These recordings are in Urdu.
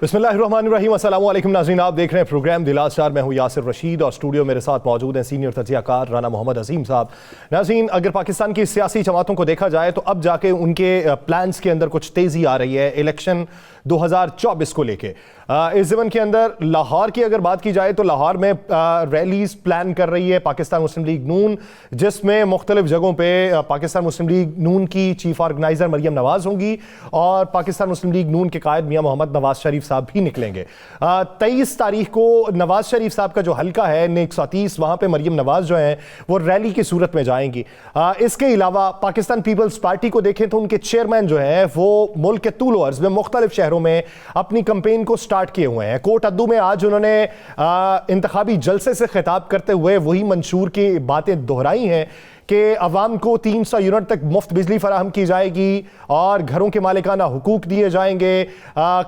بسم اللہ الرحمن الرحیم۔ السلام علیکم ناظرین، آپ دیکھ رہے ہیں پروگرام دی لاسٹ آور۔ میں ہوں یاسر رشید اور اسٹوڈیو میرے ساتھ موجود ہیں سینئر تجزیہ کار رانا محمد عظیم صاحب۔ ناظرین، اگر پاکستان کی سیاسی جماعتوں کو دیکھا جائے تو اب جا کے ان کے پلانز کے اندر کچھ تیزی آ رہی ہے الیکشن 2024 کو لے کے۔ اس زمن کے اندر لاہور کی اگر بات کی جائے تو لاہور میں ریلیز پلان کر رہی ہے پاکستان مسلم لیگ نون، جس میں مختلف جگہوں پہ پاکستان مسلم لیگ نون کی چیف آرگنائزر مریم نواز ہوں گی اور پاکستان مسلم لیگ نون کے قائد میاں محمد نواز شریف صاحب بھی نکلیں گے۔ 23 تاریخ کو نواز شریف صاحب کا جو حلقہ ہے NE 130، وہاں پہ مریم نواز جو ہیں وہ ریلی کی صورت میں جائیں گی۔ اس کے علاوہ پاکستان پیپلز پارٹی کو دیکھیں تو ان کے چیئرمین جو ہیں وہ ملک کے طول و عرض میں مختلف شہروں میں اپنی کمپین کو سٹارٹ کیے ہوئے ہیں۔ کوٹ ادو میں آج انہوں نے انتخابی جلسے سے خطاب کرتے ہوئے وہی منشور کی باتیں دہرائی ہیں کہ عوام کو 300 یونٹ تک مفت بجلی فراہم کی جائے گی اور گھروں کے مالکانہ حقوق دیے جائیں گے،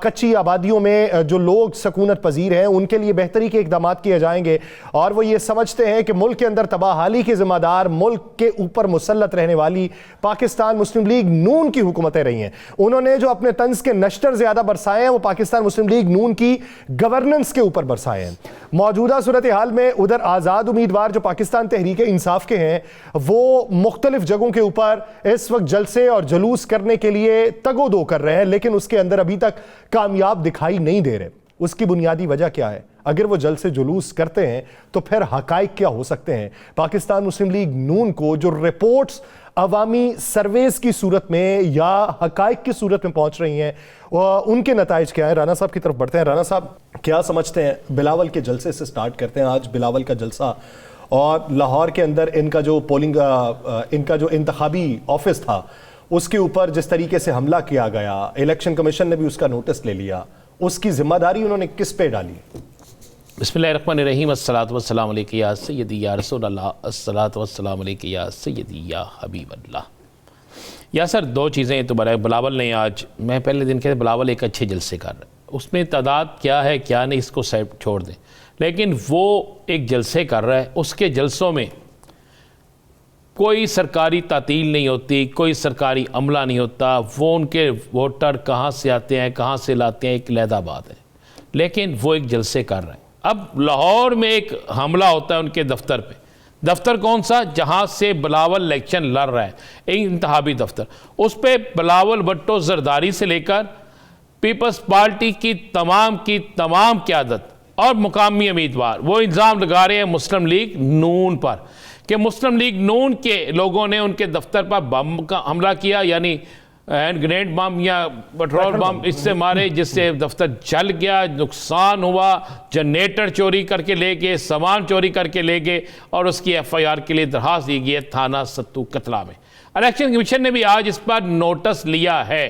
کچی آبادیوں میں جو لوگ سکونت پذیر ہیں ان کے لیے بہتری کے اقدامات کیے جائیں گے، اور وہ یہ سمجھتے ہیں کہ ملک کے اندر تباہ حالی کے ذمہ دار ملک کے اوپر مسلط رہنے والی پاکستان مسلم لیگ نون کی حکومتیں رہی ہیں۔ انہوں نے جو اپنے طنز کے نشتر زیادہ برسائے ہیں وہ پاکستان مسلم لیگ نون کی گورننس کے اوپر برسائے ہیں۔ موجودہ صورتحال میں ادھر آزاد امیدوار جو پاکستان تحریک انصاف کے ہیں وہ مختلف جگہوں کے اوپر اس وقت جلسے اور جلوس کرنے کے لیے تگ و دو کر رہے ہیں، لیکن اس کے اندر ابھی تک کامیاب دکھائی نہیں دے رہے۔ اس کی بنیادی وجہ کیا ہے؟ اگر وہ جلسے جلوس کرتے ہیں تو پھر حقائق کیا ہو سکتے ہیں؟ پاکستان مسلم لیگ نون کو جو رپورٹس عوامی سرویز کی صورت میں یا حقائق کی صورت میں پہنچ رہی ہیں ان کے نتائج کیا ہیں؟ رانا صاحب کی طرف بڑھتے ہیں۔ رانا صاحب، کیا سمجھتے ہیں؟ بلاول کے جلسے سے سٹارٹ کرتے ہیں۔ آج بلاول کا جلسہ اور لاہور کے اندر ان کا جو ان کا جو انتخابی آفس تھا اس کے اوپر جس طریقے سے حملہ کیا گیا، الیکشن کمیشن نے بھی اس کا نوٹس لے لیا، اس کی ذمہ داری انہوں نے کس پہ ڈالی؟ بسم اللہ الرحمن الرحیم۔ الصلاۃ والسلام علیک یا سیدی یا رسول اللہ، الصلاۃ والسلام علیک یا سیدی یا حبیب اللہ۔ یا سر، دو چیزیں تو بلاول نے آج، میں پہلے دن کہتے بلاول ایک اچھے جلسے کر رہا ہے، اس میں تعداد کیا ہے کیا نہیں اس کو سائڈ چھوڑ دیں، لیکن وہ ایک جلسے کر رہا ہے، اس کے جلسوں میں کوئی سرکاری تعطیل نہیں ہوتی، کوئی سرکاری عملہ نہیں ہوتا، وہ ان کے ووٹر کہاں سے آتے ہیں کہاں سے لاتے ہیں ایک علیحدہ بات ہے، لیکن وہ ایک جلسے کر رہے ہیں۔ اب لاہور میں ایک حملہ ہوتا ہے ان کے دفتر پہ، دفتر کون سا؟ جہاں سے بلاول الیکشن لڑ رہا ہے، ایک انتخابی دفتر، اس پہ بلاول بھٹو زرداری سے لے کر پیپلز پارٹی کی تمام قیادت اور مقامی امیدوار وہ الزام لگا رہے ہیں مسلم لیگ نون پر کہ مسلم لیگ نون کے لوگوں نے ان کے دفتر پر بم کا حملہ کیا، یعنی ہینڈ گرینیڈ بم یا پٹرول بم اس سے مارے، جس سے دفتر جل گیا، نقصان ہوا، جنریٹر چوری کر کے لے گئے، سامان چوری کر کے لے گئے، اور اس کی FIR کے لیے درخواست دی گئی ہے تھانہ ستو کتلا میں۔ الیکشن کمیشن نے بھی آج اس پر نوٹس لیا ہے۔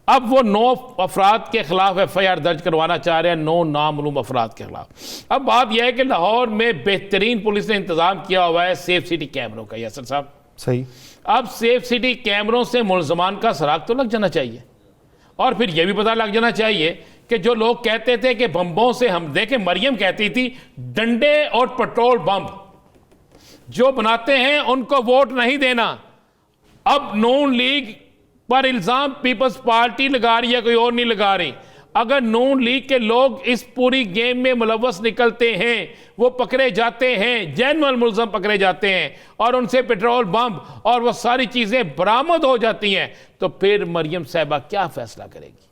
اب وہ 9 افراد کے خلاف FIR درج کروانا چاہ رہے ہیں، 9 نامعلوم افراد کے خلاف۔ اب بات یہ ہے کہ لاہور میں بہترین پولیس نے انتظام کیا ہوا ہے سیف سٹی کیمروں کا۔ یاسر صاحب صحیح، اب سیف سٹی کیمروں سے ملزمان کا سراغ تو لگ جانا چاہیے، اور پھر یہ بھی پتہ لگ جانا چاہیے کہ جو لوگ کہتے تھے کہ بمبوں سے ہم دیکھیں، مریم کہتی تھی ڈنڈے اور پٹرول بم جو بناتے ہیں ان کو ووٹ نہیں دینا۔ اب نون لیگ پر الزام پیپلز پارٹی لگا رہی ہے، کوئی اور نہیں لگا رہی۔ اگر نون لیگ کے لوگ اس پوری گیم میں ملوث نکلتے ہیں، وہ پکڑے جاتے ہیں، جینوئن ملزم پکڑے جاتے ہیں اور ان سے پٹرول بم اور وہ ساری چیزیں برآمد ہو جاتی ہیں، تو پھر مریم صاحبہ کیا فیصلہ کرے گی؟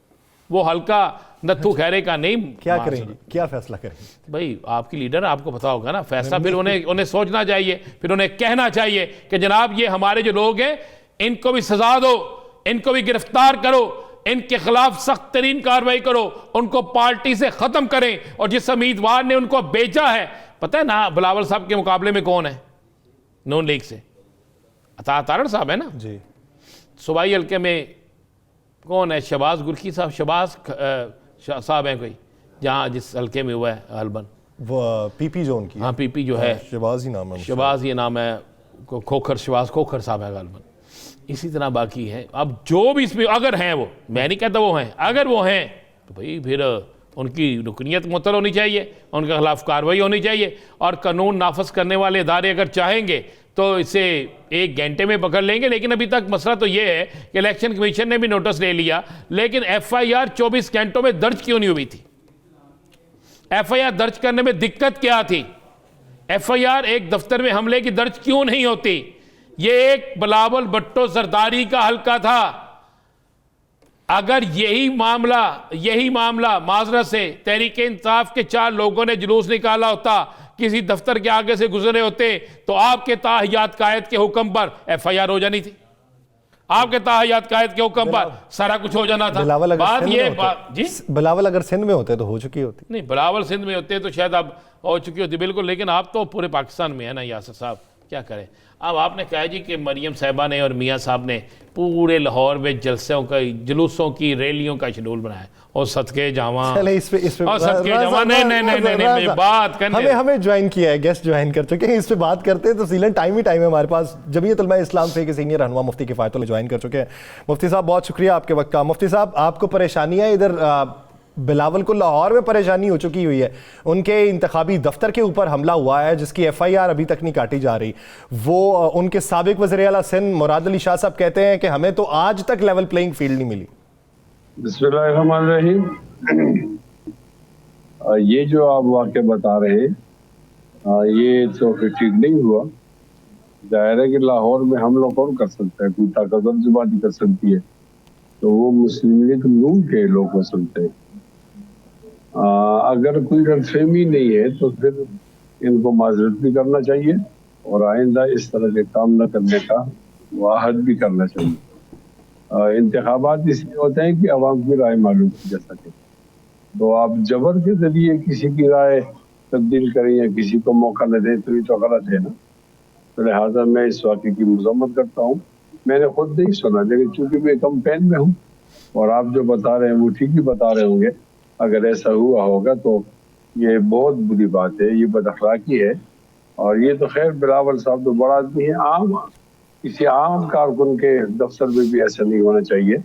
وہ حلقہ نتھو خیرے کا نہیں، کیا کریں گی؟ کیا فیصلہ کریں گی؟ بھائی آپ کی لیڈر، آپ کو پتا ہوگا نا فیصلہ، پھر انہیں سوچنا چاہیے، پھر انہیں کہنا چاہیے کہ جناب یہ ہمارے جو لوگ ہیں ان کو بھی سزا دو، ان کو بھی گرفتار کرو، ان کے خلاف سخت ترین کارروائی کرو، ان کو پارٹی سے ختم کریں، اور جس امیدوار نے ان کو بیچا ہے، پتہ ہے نا بلاول صاحب کے مقابلے میں کون ہے نون لیگ سے؟ عطا تارڑ صاحب ہے نا جی۔ صوبائی حلقے میں کون ہے؟ شہباز گرکی صاحب، شہباز صاحب ہیں کوئی، جہاں جس حلقے میں ہوا ہے غالباً وہ پی جو ان کی، ہاں پی جو ہے، شہباز ہی نام ہے، شہباز یہ نام ہے، کھوکھر، شہباز کھوکھر صاحب ہے غالباً۔ اسی طرح باقی ہے، اب جو بھی اس میں اگر ہیں، وہ میں نہیں کہتا وہ ہیں، اگر وہ ہیں تو بھئی پھر ان کی رکنیت معطل ہونی چاہیے، ان کے خلاف کارروائی ہونی چاہیے، اور قانون نافذ کرنے والے ادارے اگر چاہیں گے تو اسے 1 گھنٹے میں پکڑ لیں گے۔ لیکن ابھی تک مسئلہ تو یہ ہے کہ الیکشن کمیشن نے بھی نوٹس لے لیا، لیکن FIR 24 گھنٹوں میں درج کیوں نہیں ہوئی تھی؟ FIR درج کرنے میں دقت کیا تھی؟ FIR ایک دفتر میں حملے کی درج کیوں نہیں ہوتی؟ یہ ایک بلاول بھٹو زرداری کا حلقہ تھا. اگر یہی معاملہ معذرت سے تحریک انصاف کے 4 لوگوں نے جلوس نکالا ہوتا, کسی دفتر کے آگے سے گزرے ہوتے, تو آپ کے تاحیات قائد کے حکم پر FIR ہو جانی تھی. آپ کے تاحیات قائد کے حکم پر سارا کچھ ہو جانا تھا. بلاول اگر سندھ میں ہوتے تو ہو چکی ہوتی. نہیں, بلاول سندھ میں ہوتے تو شاید اب ہو چکی ہوتی بالکل, لیکن آپ تو پورے پاکستان میں ہے نا یاسر صاحب, کیا کریں. اب آپ نے کہا جی کہ مریم صاحبہ نے اور میاں صاحب نے پورے لاہور میں جلسوں کا, جلوسوں کی, ریلیوں کا شیڈول بنایا, اور صدقے جاواں اور صدقے جاواں نہیں بات کرنے ہمیں جوائن کیا ہے, گیسٹ جوائن کر چکے ہیں, اس پہ بات کرتے ہیں تو سیلن ٹائم ہے ہمارے پاس. جمعیت علماء اسلام سے سینئر رہنما مفتی کفایت اللہ جوائن کر چکے ہیں. مفتی صاحب بہت شکریہ آپ کے وقت کا. مفتی صاحب, آپ کو پریشانیاں ادھر بلاول کو لاہور میں پریشانی ہو چکی ہوئی ہے, ان کے انتخابی دفتر کے اوپر حملہ ہوا ہے جس کی FIR ابھی تک نہیں کاٹی جا رہی. وہ ان کے سابق وزیر اعلیٰ سندھ مراد علی شاہ صاحب کہتے ہیں کہ ہمیں تو آج تک لیول پلینگ فیلڈ نہیں ملی. بسم اللہ الرحمن الرحیم. یہ جو آپ واقعہ بتا رہے ہیں یہ تو پھر ٹھیک نہیں ہوا. ظاہر ہے کہ لاہور میں حملہ کون کر سکتا ہے, کوئی طاقتور زبانی کر سکتی ہے تو وہ مسلم لیگ نون کے لوگ ہو سکتے ہیں. اگر کوئی غلط فہمی نہیں ہے تو پھر ان کو معذرت بھی کرنا چاہیے اور آئندہ اس طرح کے کام نہ کرنے کا عہد بھی کرنا چاہیے. انتخابات اس لیے ہوتے ہیں کہ عوام کی رائے معلوم کی جا سکے, تو آپ جبر کے ذریعے کسی کی رائے تبدیل کریں یا کسی کو موقع نہ دیں تو یہ تو غلط ہے نا. تو لہٰذا میں اس واقعے کی مذمت کرتا ہوں. میں نے خود نہیں سنا, لیکن چونکہ میں کمپین میں ہوں اور آپ جو بتا رہے ہیں وہ ٹھیک ہی بتا رہے ہوں گے. اگر ایسا ہوا ہوگا تو یہ بہت بری بات ہے, یہ بد اخلاقی ہے. اور یہ تو خیر بلاول صاحب تو بڑا آدمی ہے, کسی عام کارکن کے دفتر میں بھی ایسا نہیں ہونا چاہیے.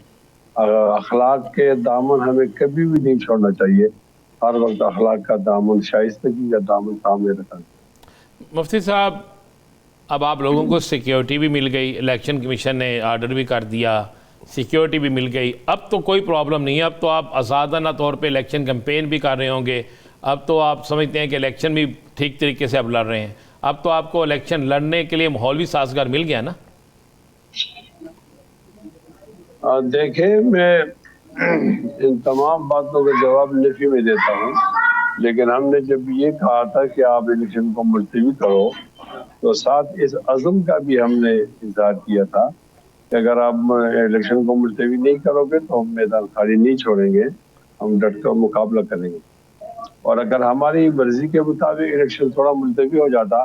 اخلاق کے دامن ہمیں کبھی بھی نہیں چھوڑنا چاہیے, ہر وقت اخلاق کا دامن, شائستگی کا دامن سامنے رکھنا. مفتی صاحب, اب آپ لوگوں کو سیکیورٹی بھی مل گئی, الیکشن کمیشن نے آرڈر بھی کر دیا, سیکیورٹی بھی مل گئی, اب تو کوئی پرابلم نہیں ہے. اب تو آپ آزادانہ طور پہ الیکشن کمپین بھی کر رہے ہوں گے. اب تو آپ سمجھتے ہیں کہ الیکشن بھی ٹھیک طریقے سے اب لڑ رہے ہیں. اب تو آپ کو الیکشن لڑنے کے لیے ماحول بھی سازگار مل گیا نا. دیکھیں, میں ان تمام باتوں کا جواب نفی میں دیتا ہوں, لیکن ہم نے جب یہ کہا تھا کہ آپ الیکشن کو ملتوی کرو تو ساتھ اس عزم کا بھی ہم نے اظہار کیا تھا کہ اگر آپ الیکشن کو ملتوی نہیں کرو گے تو ہم میدان خالی نہیں چھوڑیں گے, ہم ڈٹ کر مقابلہ کریں گے. اور اگر ہماری مرضی کے مطابق الیکشن تھوڑا ملتوی ہو جاتا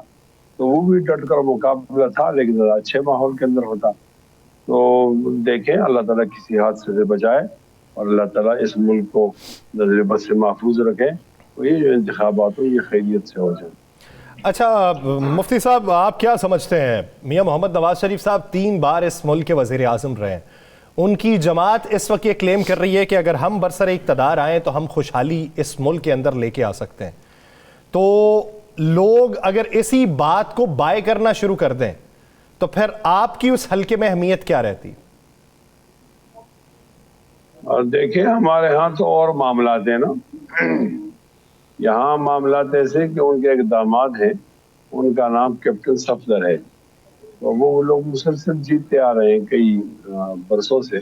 تو وہ بھی ڈٹ کر مقابلہ تھا, لیکن اچھے ماحول کے اندر ہوتا. تو دیکھیں, اللہ تعالیٰ کسی حادثے سے بچائے اور اللہ تعالیٰ اس ملک کو نظر بد سے محفوظ رکھے, تو یہ جو انتخابات ہوں یہ خیریت سے ہو جائیں. اچھا مفتی صاحب, آپ کیا سمجھتے ہیں, میاں محمد نواز شریف صاحب 3 بار اس ملک کے وزیر اعظم رہے ہیں, ان کی جماعت اس وقت یہ کلیم کر رہی ہے کہ اگر ہم برسر اقتدار آئیں تو ہم خوشحالی اس ملک کے اندر لے کے آ سکتے ہیں. تو لوگ اگر اسی بات کو بائے کرنا شروع کر دیں تو پھر آپ کی اس حلقے میں اہمیت کیا رہتی؟ اور دیکھیں, ہمارے ہاں تو اور معاملات ہیں نا. یہاں معاملات ایسے کہ ان کے ایک داماد ہیں, ان کا نام کیپٹن صفدر ہے, تو وہ لوگ مسلسل جیتتے آ رہے ہیں کئی برسوں سے.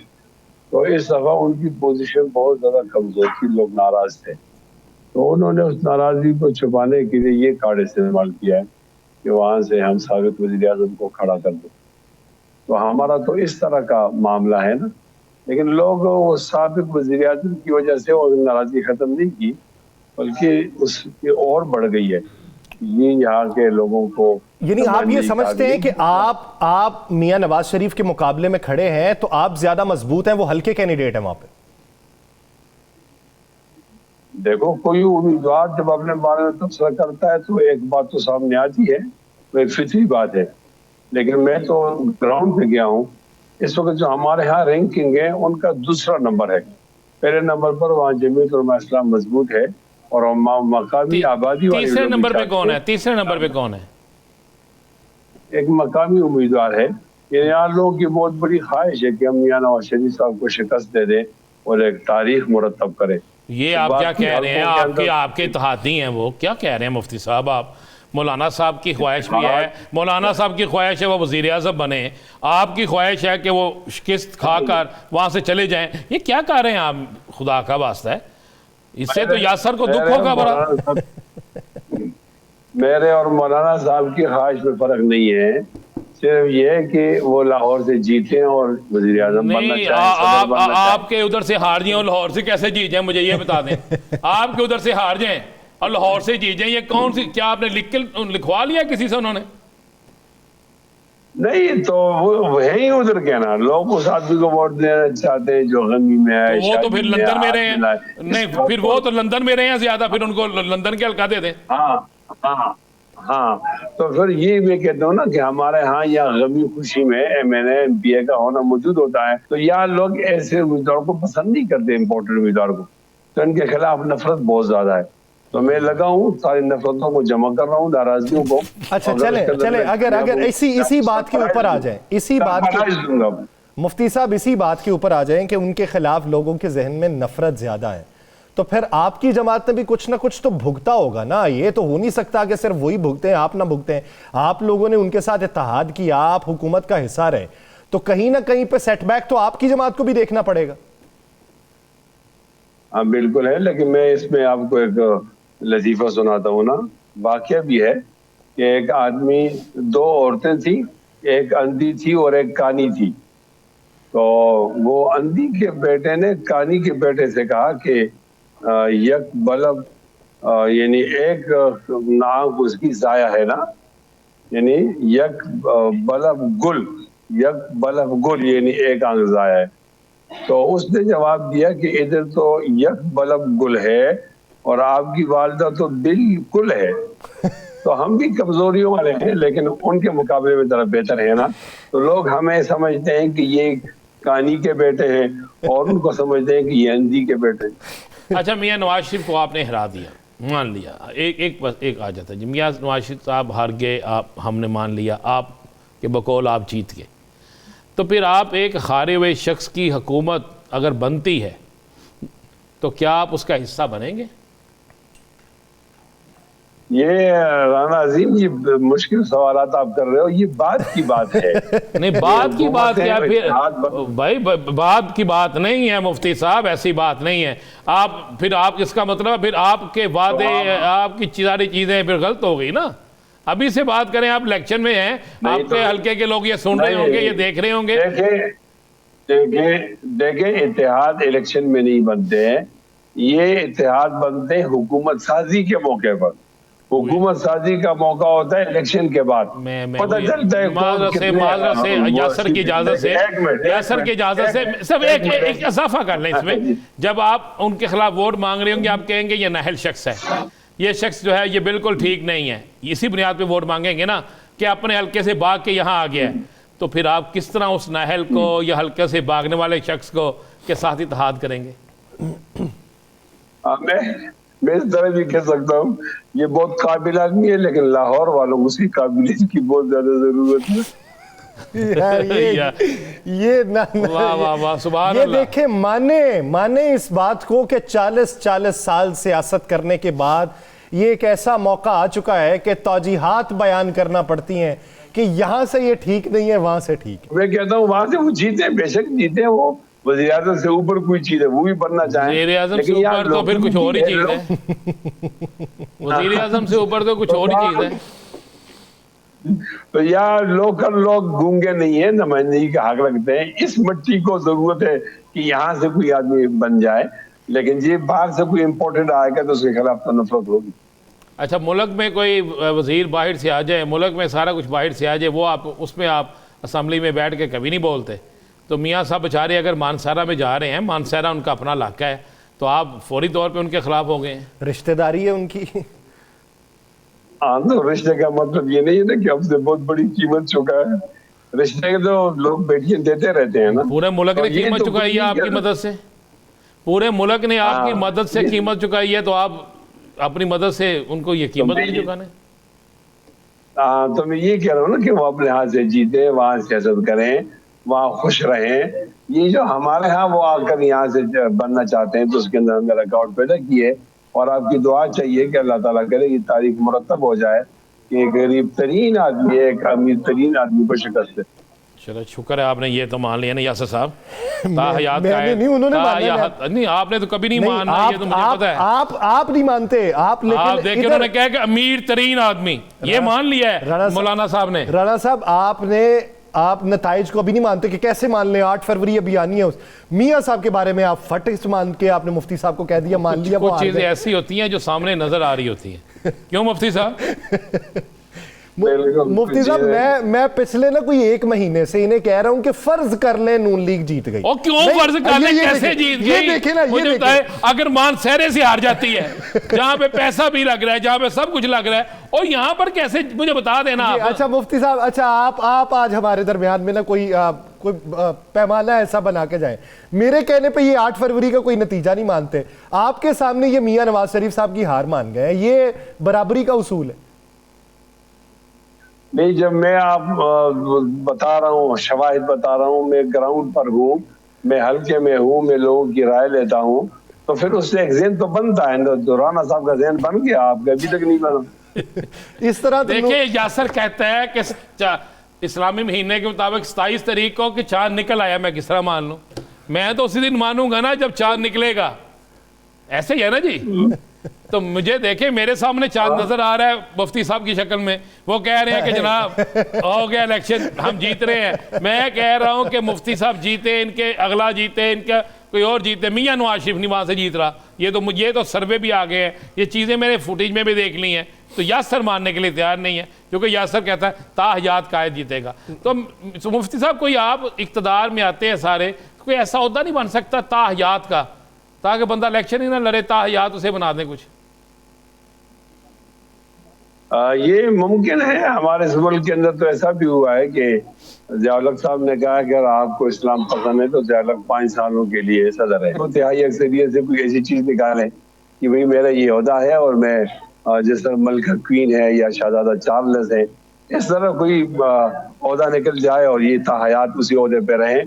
تو اس دفعہ ان کی پوزیشن بہت زیادہ کمزور تھی, لوگ ناراض تھے, تو انہوں نے اس ناراضگی کو چھپانے کے لیے یہ کارڈ استعمال کیا ہے کہ وہاں سے ہم سابق وزیر اعظم کو کھڑا کر دیں. تو ہمارا تو اس طرح کا معاملہ ہے نا, لیکن لوگ وہ سابق وزیر اعظم کی وجہ سے وہ ناراضگی ختم نہیں کی, بلکہ اس کی اور بڑھ گئی ہے. یہ یہاں کے لوگوں کو, یعنی آپ یہ سمجھتے ہیں کہ آپ میاں نواز شریف کے مقابلے میں کھڑے ہیں تو آپ زیادہ مضبوط ہیں, وہ ہلکے کینڈیڈیٹ ہیں وہاں پہ؟ دیکھو, کوئی امیدوار جب اپنے بارے میں تبصرہ کرتا ہے تو ایک بات تو سامنے آتی ہے, وہ ایک فطری بات ہے. لیکن میں تو گراؤنڈ پہ گیا ہوں. اس وقت جو ہمارے ہاں رینکنگ ہے ان کا 2 نمبر ہے. پہلے نمبر پر وہاں جمعیت علماء اسلام مضبوط ہے, اور مقامی آبادی والے تیسرے نمبر پہ کون ہے؟ تیسرے نمبر پہ کون ہے؟ ایک مقامی امیدوار ہے. یہاں لوگوں کی بہت بڑی خواہش ہے کہ ہم میاں نواز شریف صاحب کو شکست دے دیں اور ایک تاریخ مرتب کریں. یہ آپ کیا کہہ رہے ہیں؟ آپ کے اتحادی ہیں وہ، کیا کہہ رہے ہیں مفتی صاحب آپ؟ مولانا صاحب کی خواہش بھی ہے، مولانا صاحب کی خواہش ہے وہ وزیر اعظم بنے، آپ کی خواہش ہے کہ وہ شکست کھا کر وہاں سے چلے جائیں، یہ کیا کہہ رہے ہیں آپ؟ خدا کا واسطہ ہے، اس سے تو یاسر کو دکھ ہوگا بڑا۔ میرے اور مولانا صاحب کی خواہش میں فرق نہیں ہے، صرف یہ ہے کہ وہ لاہور سے جیتے ہیں اور وزیر اعظم بننا نہیں، چاہیں، صدر بننا چاہیں۔ آپ کے ادھر سے ہار جائیں اور لاہور سے کیسے جیت جائیں؟ مجھے یہ بتا دیں، آپ کے ادھر سے ہار جائیں اور لاہور سے جیت جائیں، یہ کون سی، کیا آپ نے لکھوا لیا کسی سے انہوں نے؟ نہیں تو وہ ہے ہی ادھر کے نا، لوگ اس آدمی کو ووٹ دینا چاہتے ہیں جو غمی میں ہے، وہ تو پھر لندن میں رہے ہیں، نہیں پھر وہ تو لندن میں رہے ہیں زیادہ، پھر ان کو لندن کے حلقہ دے دیں۔ ہاں تو پھر یہ میں کہتا ہوں نا کہ ہمارے ہاں یا غمی خوشی میں M N A M P A کا ہونا موجود ہوتا ہے، تو یہاں لوگ ایسے امیدوار کو پسند نہیں کرتے، امپورٹنٹ امیدوار کو، تو ان کے خلاف نفرت بہت زیادہ ہے، تو میں لگا ہوں ساری نفرتوں کو جمع کر رہا ہوں، ناراضگیوں کو۔ اچھا چلیں اگر اسی بات کے اوپر آ جائیں، اسی بات کے مفتی صاحب اسی بات کے اوپر آ جائیں کہ ان کے خلاف لوگوں کے ذہن میں نفرت زیادہ ہے، تو پھر آپ کی جماعت نے بھی کچھ نہ کچھ تو بھگتا ہوگا نا، یہ تو ہو نہیں سکتا کہ صرف وہی بھگتے ہیں آپ نہ بھگتے ہیں، آپ لوگوں نے ان کے ساتھ اتحاد کیا، آپ حکومت کا حصہ رہے، تو کہیں نہ کہیں پہ سیٹ بیک تو آپ کی جماعت کو بھی دیکھنا پڑے گا۔ ہاں بالکل ہے، لیکن میں اس میں آپ کو ایک لطیفہ سناتا ہوں نا، واقعہ بھی ہے کہ ایک آدمی، دو عورتیں تھیں، ایک اندھی تھی اور ایک کانی تھی، تو وہ اندھی کے بیٹے نے کانی کے بیٹے سے کہا کہ یک بلب، یعنی ایک ناک اس کی ضائع ہے نا، یعنی یک بلب گل، یک بلب گل یعنی ایک آنکھ ضائع ہے، تو اس نے جواب دیا کہ ادھر تو یک بلب گل ہے اور آپ کی والدہ تو بالکل ہے، تو ہم بھی کمزوریوں والے ہیں لیکن ان کے مقابلے میں ذرا بہتر ہے نا، تو لوگ ہمیں سمجھتے ہیں کہ یہ کانی کے بیٹے ہیں اور ان کو سمجھتے ہیں کہ یہ اندھی کے بیٹے ہیں۔ اچھا میاں نواز شریف کو آپ نے ہرا دیا، مان لیا، ایک آ جاتا ہے جی، میاں نواز شریف صاحب ہار گئے، ہم نے مان لیا، آپ کے بقول آپ جیت گئے، تو پھر آپ ایک ہارے ہوئے شخص کی حکومت اگر بنتی ہے تو کیا آپ اس کا حصہ بنیں گے؟ یہ رانا عظیم، یہ مشکل سوالات آپ کر رہے ہو، یہ بات کی بات ہے۔ نہیں بات کی بات کیا پھر بھائی، بات کی بات نہیں ہے مفتی صاحب، ایسی بات نہیں ہے، پھر آپ اس کا مطلب پھر آپ کے وعدے، آپ کی ساری چیزیں پھر غلط ہو گئی نا۔ ابھی سے بات کریں، آپ الیکشن میں ہیں، آپ کے حلقے کے لوگ یہ سن رہے ہوں گے، یہ دیکھ رہے ہوں گے۔ دیکھیں اتحاد الیکشن میں نہیں بنتے ہیں، یہ اتحاد بنتے ہیں حکومت سازی کے موقع پر، حکومت سازی کا موقع ہوتا ہے الیکشن کے بعد، پتہ چلتا ہے معذرت سے یاسر کی اجازت سے سب ایک اضافہ کر لیں اس میں، جب آپ ان کے خلاف ووٹ مانگ رہے ہوں گے آپ کہیں گے یہ نااہل شخص ہے، یہ شخص جو ہے یہ بالکل ٹھیک نہیں ہے، اسی بنیاد پہ ووٹ مانگیں گے نا کہ اپنے حلقے سے بھاگ کے یہاں آ گیا ہے، تو پھر آپ کس طرح اس نااہل کو یا حلقے سے بھاگنے والے شخص کو کے ساتھ اتحاد کریں گے؟ میں اس طرح بھی کہہ سکتا ہوں، یہ بہت قابل آدمی ہے لیکن لاہور والوں کو اس کی قابلیت کی بہت زیادہ ضرورت ہے۔ یہ دیکھیں، مانے اس بات کو کہ 40 سال سیاست کرنے کے بعد یہ ایک ایسا موقع آ چکا ہے کہ توجیحات بیان کرنا پڑتی ہیں کہ یہاں سے یہ ٹھیک نہیں ہے، وہاں سے ٹھیک ہے۔ میں کہتا ہوں وہاں سے وہ جیتے، بے شک جیتے، وہ وزیر اعظم سے اوپر کوئی چیز ہے وہ بھی بننا چاہیں، وزیر اعظم سے اوپر تو پھر کچھ اور ہی چیز ہے، وزیر اعظم سے اوپر تو کچھ اور ہی چیز ہے۔ تو یہاں لوگ گونگے نہیں ہیں، نمائندگی کا حق رکھتے ہیں، اس مٹی کو ضرورت ہے کہ یہاں سے کوئی آدمی بن جائے، لیکن یہ باہر سے کوئی امپورٹنٹ آئے گا تو اس کے خلاف تو نفرت ہوگی۔ اچھا ملک میں کوئی وزیر باہر سے آ جائے، ملک میں سارا کچھ باہر سے آ جائے، وہ اس میں آپ اسمبلی میں بیٹھ کے کبھی نہیں بولتے، تو میاں صاحب بچارے اگر مانسہرہ میں جا رہے ہیں، مانسہرہ ان کا اپنا علاقہ ہے، تو آپ فوری طور پہ ان کے خلاف ہو گئے ہیں، رشتہ داری ہے ان کی۔ ہاں تو رشتے کا مطلب یہ نہیں ہے نا کہ ہم سے بہت بڑی قیمت چکا ہے، رشتے کے تو لوگ بیٹیاں دیتے رہتے ہیں نا۔ پورے ملک نے قیمت چکائی ہے آپ کی مدد سے، پورے ملک نے آپ کی مدد سے قیمت چکائی ہے، تو آپ اپنی مدد سے ان کو یہ قیمت نہیں چکانے۔ تو میں یہ کہہ رہا ہوں نا کہ وہ اپنے ہاتھ سے جیتے، وہاں سیاست کریں، وہاں خوش رہیں. یہ جو ہمارے ہاں وہ آ کر یہاں سے بننا چاہتے ہیں تو اس کے اندر ہم نے رکاوٹ پیدا کی ہے, اور آپ کی دعا چاہیے کہ اللہ تعالیٰ کرے یہ تاریخ مرتب ہو جائے کہ ایک غریب ترین آدمی ایک امیر ترین آدمی کو شکست دے. چلو شکر ہے آپ نے یہ تو مان لیا نا یاسر صاحب. تاحیات میں نے نہیں, انہوں نے مانا. نہیں آپ نے تو کبھی نہیں ماننا, یہ تو مجھے پتا ہے. آپ نہیں مانتے آپ, لیکن دیکھیں انہوں نے کہا کہ امیر ترین آدمی, یہ مان لیا ہے مولانا صاحب نے. رانا صاحب آپ نتائج کو ابھی نہیں مانتے کہ کیسے مان لیں؟ 8 فروری ابھی آنی ہے. میاں صاحب کے بارے میں آپ فٹسٹ مان کے آپ نے مفتی صاحب کو کہہ دیا, مان لیا. کچھ چیزیں ایسی ہوتی ہیں جو سامنے نظر آ رہی ہوتی ہیں. کیوں مفتی صاحب؟ مفتی صاحب میں پچھلے نا کوئی 1 مہینے سے انہیں کہہ رہا ہوں کہ فرض کر لیں نون لیگ جیت گئی. اور کیوں فرض کر لیں, کیسے جیت گئی؟ مجھے بتائے, اگر مان سہرے سے ہار جاتی ہے جہاں پہ پیسہ بھی لگ رہا ہے, جہاں پہ سب کچھ لگ رہا ہے, اور یہاں پر کیسے, مجھے بتا دینا آپ. اچھا مفتی صاحب, اچھا آپ آج ہمارے درمیان میں نا کوئی پیمانہ ایسا بنا کے جائیں. میرے کہنے پہ یہ 8 فروری کا کوئی نتیجہ نہیں مانتے, آپ کے سامنے یہ میاں نواز شریف صاحب کی ہار مان گئے. یہ برابری کا اصول ہے. نہیں, جب میں آپ بتا رہا ہوں, شواہد بتا رہا ہوں, میں گراؤنڈ پر ہوں, میں حلقے میں ہوں, میں لوگوں کی رائے لیتا ہوں, تو پھر اس سے ایک ذہن تو بنتا ہے. رانا صاحب کا ذہن بن گیا, آپ کا ابھی تک نہیں بنا. اس طرح دیکھیں یاسر کہتا ہے کہ اسلامی مہینے کے مطابق 27 تاریخ کو کہ چاند نکل آیا, میں کس طرح مان لوں؟ میں تو اسی دن مانوں گا نا جب چاند نکلے گا. ایسے ہی ہے نا جی. تو مجھے دیکھیں میرے سامنے چاند نظر آ رہا ہے مفتی صاحب کی شکل میں, وہ کہہ رہے ہیں کہ جناب ہو گیا الیکشن, ہم جیت رہے ہیں. میں کہہ رہا ہوں کہ مفتی صاحب جیتے, ان کے اگلا جیتے, ان کا کوئی اور جیتے, میاں نواز شریف نہیں وہاں سے جیت رہا. یہ تو سروے بھی آ گئے ہیں, یہ چیزیں میرے فوٹیج میں بھی دیکھ لی ہیں. تو یاسر ماننے کے لیے تیار نہیں ہے, کیونکہ یاسر کہتا ہے تاحیات قائد جیتے گا. تو مفتی صاحب کوئی آپ اقتدار میں آتے ہیں سارے, کوئی ایسا عہدہ نہیں بن سکتا تاحیات کا, تاکہ بندہ الیکشن ہی نہ لڑے, تاحیات اسے بنا دیں کچھ؟ یہ ممکن ہے. ہمارے اس ملک کے اندر تو ایسا بھی ہوا ہے کہ ضیاء الحق صاحب نے کہا کہ اگر آپ کو اسلام پسند ہے تو ضیاء الحق 5 سالوں کے لیے صدر ہے. تو تہائی اکثریت سے کوئی ایسی چیز نکالیں کہ بھئی میرا یہ عہدہ ہے, اور میں جس طرح ملکہ کوئین ہے یا شہزادہ چارلز ہے, اس طرح کوئی عہدہ نکل جائے اور یہ تاحیات اسی عہدے پہ رہیں.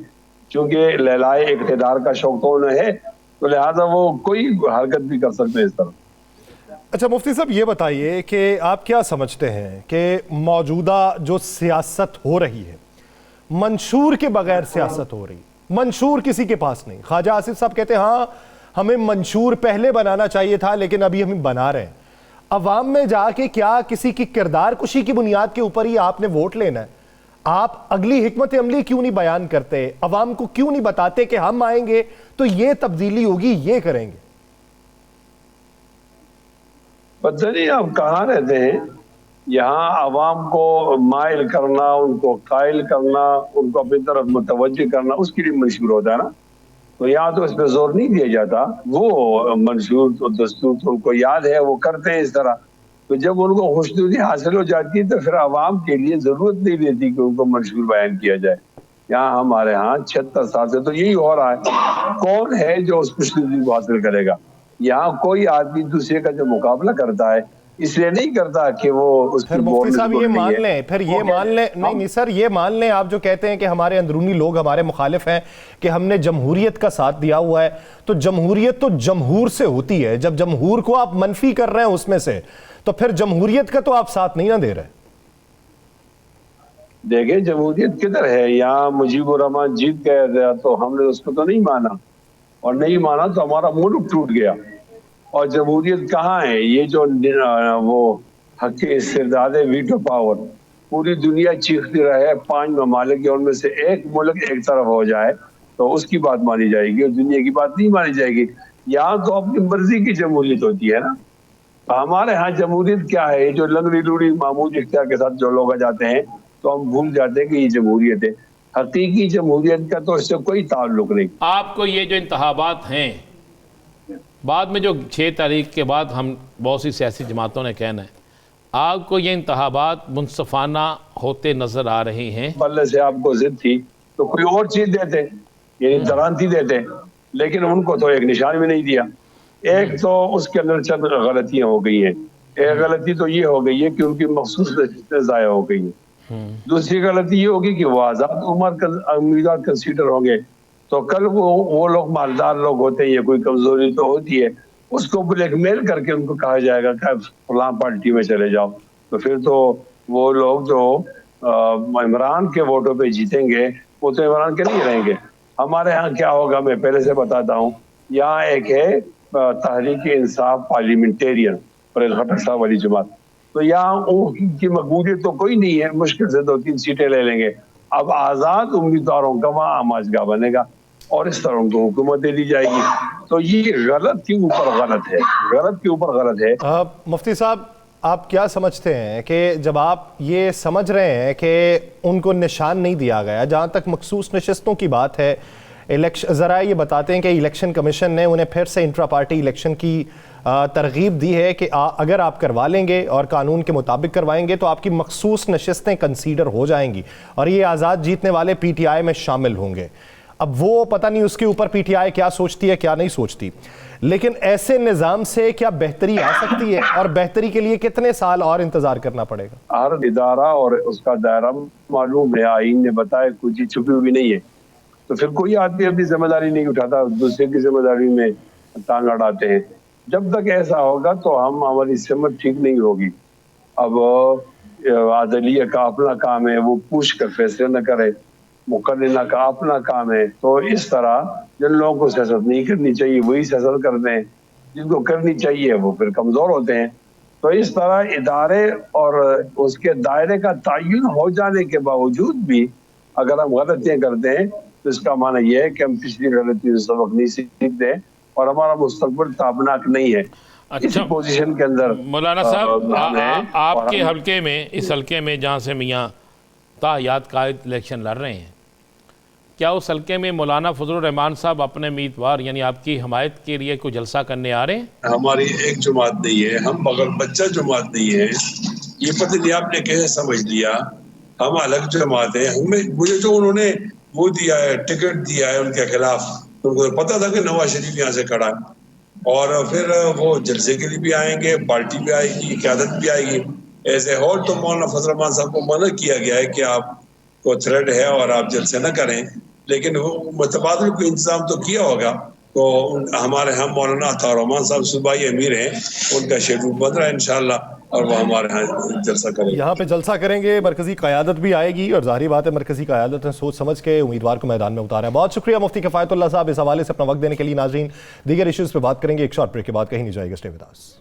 چونکہ لہلائے اقتدار کا شوق تو انہیں ہے, تو لہٰذا وہ کوئی حرکت بھی کر سکتے ہیں اس طرح. اچھا مفتی صاحب یہ بتائیے کہ آپ کیا سمجھتے ہیں کہ موجودہ جو سیاست ہو رہی ہے, منشور کے بغیر سیاست ہو رہی, منشور کسی کے پاس نہیں. خواجہ آصف صاحب کہتے ہیں ہاں ہمیں منشور پہلے بنانا چاہیے تھا لیکن ابھی ہم بنا رہے ہیں. عوام میں جا کے کیا کسی کی کردار کشی کی بنیاد کے اوپر ہی آپ نے ووٹ لینا ہے؟ آپ اگلی حکمت عملی کیوں نہیں بیان کرتے؟ عوام کو کیوں نہیں بتاتے کہ ہم آئیں گے تو یہ تبدیلی ہوگی, یہ کریں گے؟ پتہ نہیں آپ کہاں رہتے ہیں. یہاں عوام کو مائل کرنا, ان کو قائل کرنا, ان کو اپنی طرف متوجہ کرنا, اس کے لیے منشور ہوتا ہے نا. تو یہاں تو اس پہ زور نہیں دیا جاتا. وہ منشور تو دستور تو ان کو یاد ہے, وہ کرتے ہیں اس طرح. تو جب ان کو خوشنودی حاصل ہو جاتی ہے تو پھر عوام کے لیے ضرورت نہیں رہتی کہ ان کو منشور بیان کیا جائے. یہاں ہمارے ہاں 76 سال سے تو یہی ہو رہا ہے. کون ہے جو اس خوشنودی کو حاصل کرے گا؟ یہاں کوئی آدمی دوسرے کا جو مقابلہ کرتا ہے اس لیے نہیں کرتا کہ وہ اس کی مفتی صاحب یہ مان لیں, پھر یہ مان لیں, نہیں سر یہ مان لیں آپ جو کہتے ہیں کہ ہمارے اندرونی لوگ ہمارے مخالف ہیں کہ ہم نے جمہوریت کا ساتھ دیا ہوا ہے, تو جمہوریت تو جمہور سے ہوتی ہے. جب جمہور کو آپ منفی کر رہے ہیں اس میں سے, تو پھر جمہوریت کا تو آپ ساتھ نہیں نہ دے رہے. دیکھیں جمہوریت کدھر ہے؟ یہاں مجیب الرحمان جیت گیا تو ہم نے اس کو تو نہیں مانا, اور نہیں مانا تو ہمارا ملک ٹوٹ گیا. اور جمہوریت کہاں ہے؟ یہ جو وہ حق استرداد ویٹو پاور, پوری دنیا چیختی رہے 5 ممالک, اور ان میں سے ایک ملک ایک طرف ہو جائے تو اس کی بات مانی جائے گی, اور دنیا کی بات نہیں مانی جائے گی. یہاں تو اپنی مرضی کی جمہوریت ہوتی ہے نا. ہمارے ہاں جمہوریت کیا ہے؟ یہ جو لنگڑی لوڑی معمول اختیار کے ساتھ جو لوگ آ جاتے ہیں تو ہم بھول جاتے ہیں کہ یہ جمہوریت ہے. حقیقی جمہوریت کا تو اس سے کوئی تعلق نہیں. آپ کو یہ جو انتخابات ہیں بعد میں جو 6 تاریخ کے بعد ہم بہت سی سیاسی جماعتوں نے کہنا ہے, آپ کو یہ انتخابات منصفانہ ہوتے نظر آ رہے ہیں؟ پلے سے آپ کو ضد تھی تو کوئی اور چیز دیتے, یعنی درانتی دیتے, لیکن ان کو تو ایک نشان بھی نہیں دیا. ایک تو اس کے اندر چند غلطیاں ہو گئی ہیں. ایک غلطی تو یہ ہو گئی ہے کہ ان کی مخصوص نشستیں ضائع ہو گئی ہیں. دوسری غلطی یہ ہوگی کہ وہ آزاد امیدوار کنسیڈر ہوں گے تو کل وہ لوگ مالدار لوگ ہوتے ہیں یا کوئی کمزوری تو ہوتی ہے، اس کو بلیک میل کر کے ان کو کہا جائے گا کہ فلاں پارٹی میں چلے جاؤ، تو پھر تو وہ لوگ جو عمران کے ووٹوں پہ جیتیں گے وہ تو عمران کے نہیں رہیں گے۔ ہمارے ہاں کیا ہوگا میں پہلے سے بتاتا ہوں، یہاں ایک ہے تحریک انصاف پارلیمنٹیرین پریز خٹک صاحب والی جماعت، تو یہاں ان کی مقبولیت تو کوئی نہیں ہے، مشکل سے 2-3 سیٹیں لے لیں گے۔ اب آزاد امیدواروں کا وہاں آماجگاہ بنے گا اور اس طرح ان کو حکومت دے دی جائے گی، تو یہ غلط کے اوپر غلط ہے، غلط کے اوپر غلط ہے۔ مفتی صاحب آپ کیا سمجھتے ہیں کہ جب آپ یہ سمجھ رہے ہیں کہ ان کو نشان نہیں دیا گیا، جہاں تک مخصوص نشستوں کی بات ہے، ذرائع یہ بتاتے ہیں کہ الیکشن کمیشن نے انہیں پھر سے انٹرا پارٹی الیکشن کی ترغیب دی ہے کہ اگر آپ کروا لیں گے اور قانون کے مطابق کروائیں گے تو آپ کی مخصوص نشستیں کنسیڈر ہو جائیں گی اور یہ آزاد جیتنے والے پی ٹی آئی میں شامل ہوں گے۔ اب وہ پتہ نہیں اس کے اوپر پی ٹی آئی کیا سوچتی ہے کیا نہیں سوچتی، لیکن ایسے نظام سے کیا بہتری آ سکتی ہے اور بہتری کے لیے کتنے سال اور انتظار کرنا پڑے گا؟ ہر ادارہ اور اس کا دائرہ معلوم ہے، آئین نے بتایا کوئی چیز چھپی ہوئی نہیں ہے، تو پھر کوئی آدمی اپنی ذمہ داری نہیں اٹھاتا، دوسرے کی ذمہ داری میں ٹانگ اڑاتے ہیں۔ جب تک ایسا ہوگا تو ہماری سمت ٹھیک نہیں ہوگی۔ اب عدلیہ کا اپنا کام ہے، وہ پوچھ کر فیصلے نہ کرے، مقننہ کا اپنا کام ہے، تو اس طرح جن لوگوں کو سیاست نہیں کرنی چاہیے وہی سیاست کرتے ہیں، جن کو کرنی چاہیے وہ پھر کمزور ہوتے ہیں۔ تو اس طرح ادارے اور اس کے دائرے کا تعین ہو جانے کے باوجود بھی اگر ہم غلطیاں کرتے ہیں تو اس کا معنی یہ ہے کہ ہم پچھلی غلطیوں سے سبق نہیں سیکھتے اور ہمارا مستقبل تابناک نہیں ہے۔ اسی پوزیشن کے اندر مولانا صاحب آپ کے حلقے میں، اس حلقے میں جہاں سے میاں طاہیات قائد الیکشن لڑ رہے ہیں، کیا اس حلقے میں مولانا فضل الرحمان صاحب اپنے امیدوار یعنی آپ کی حمایت کے لیے کوئی جلسہ کرنے آ رہے ہیں؟ ہماری ایک جماعت نہیں ہے، ہم بغل بچہ جماعت نہیں ہے، یہ پتہ نہیں آپ نے کیسے سمجھ لیا، ہم الگ جماعت ہیں۔ مجھے جو انہوں نے وہ دیا ہے، ٹکٹ دیا ہے ان کے خلاف، ان کو پتا تھا کہ نواز شریف یہاں سے کھڑا ہے، اور پھر وہ جلسے کے لیے بھی آئیں گے، پارٹی بھی آئے گی، قیادت بھی آئے گی۔ ایز اے ہول تو مولانا فضل الرحمان صاحب کو منع کیا گیا ہے کہ آپ کو تھریڈ ہے اور آپ جلسے نہ کریں، لیکن وہ متبادل کو انتظام تو کیا ہوگا۔ تو ہمارے ہم مولانا عطا الرحمان صاحب صوبائی امیر ہیں، ان کا شیڈول بن رہا ہے انشاءاللہ، اور وہ ہمارے ہاں جلسہ کریں گے، یہاں پہ جلسہ کریں گے، مرکزی قیادت بھی آئے گی، اور ظاہری بات ہے مرکزی قیادت نے سوچ سمجھ کے امیدوار کو میدان میں اتارا ہے۔ بہت شکریہ مفتی کفایت اللہ صاحب اس حوالے سے اپنا وقت دینے کے لیے۔ ناظرین دیگر ایشوز پہ بات کریں گے ایک شارٹ بریک کے بعد، کہیں نہیں جائے گا، اسٹے ود اس۔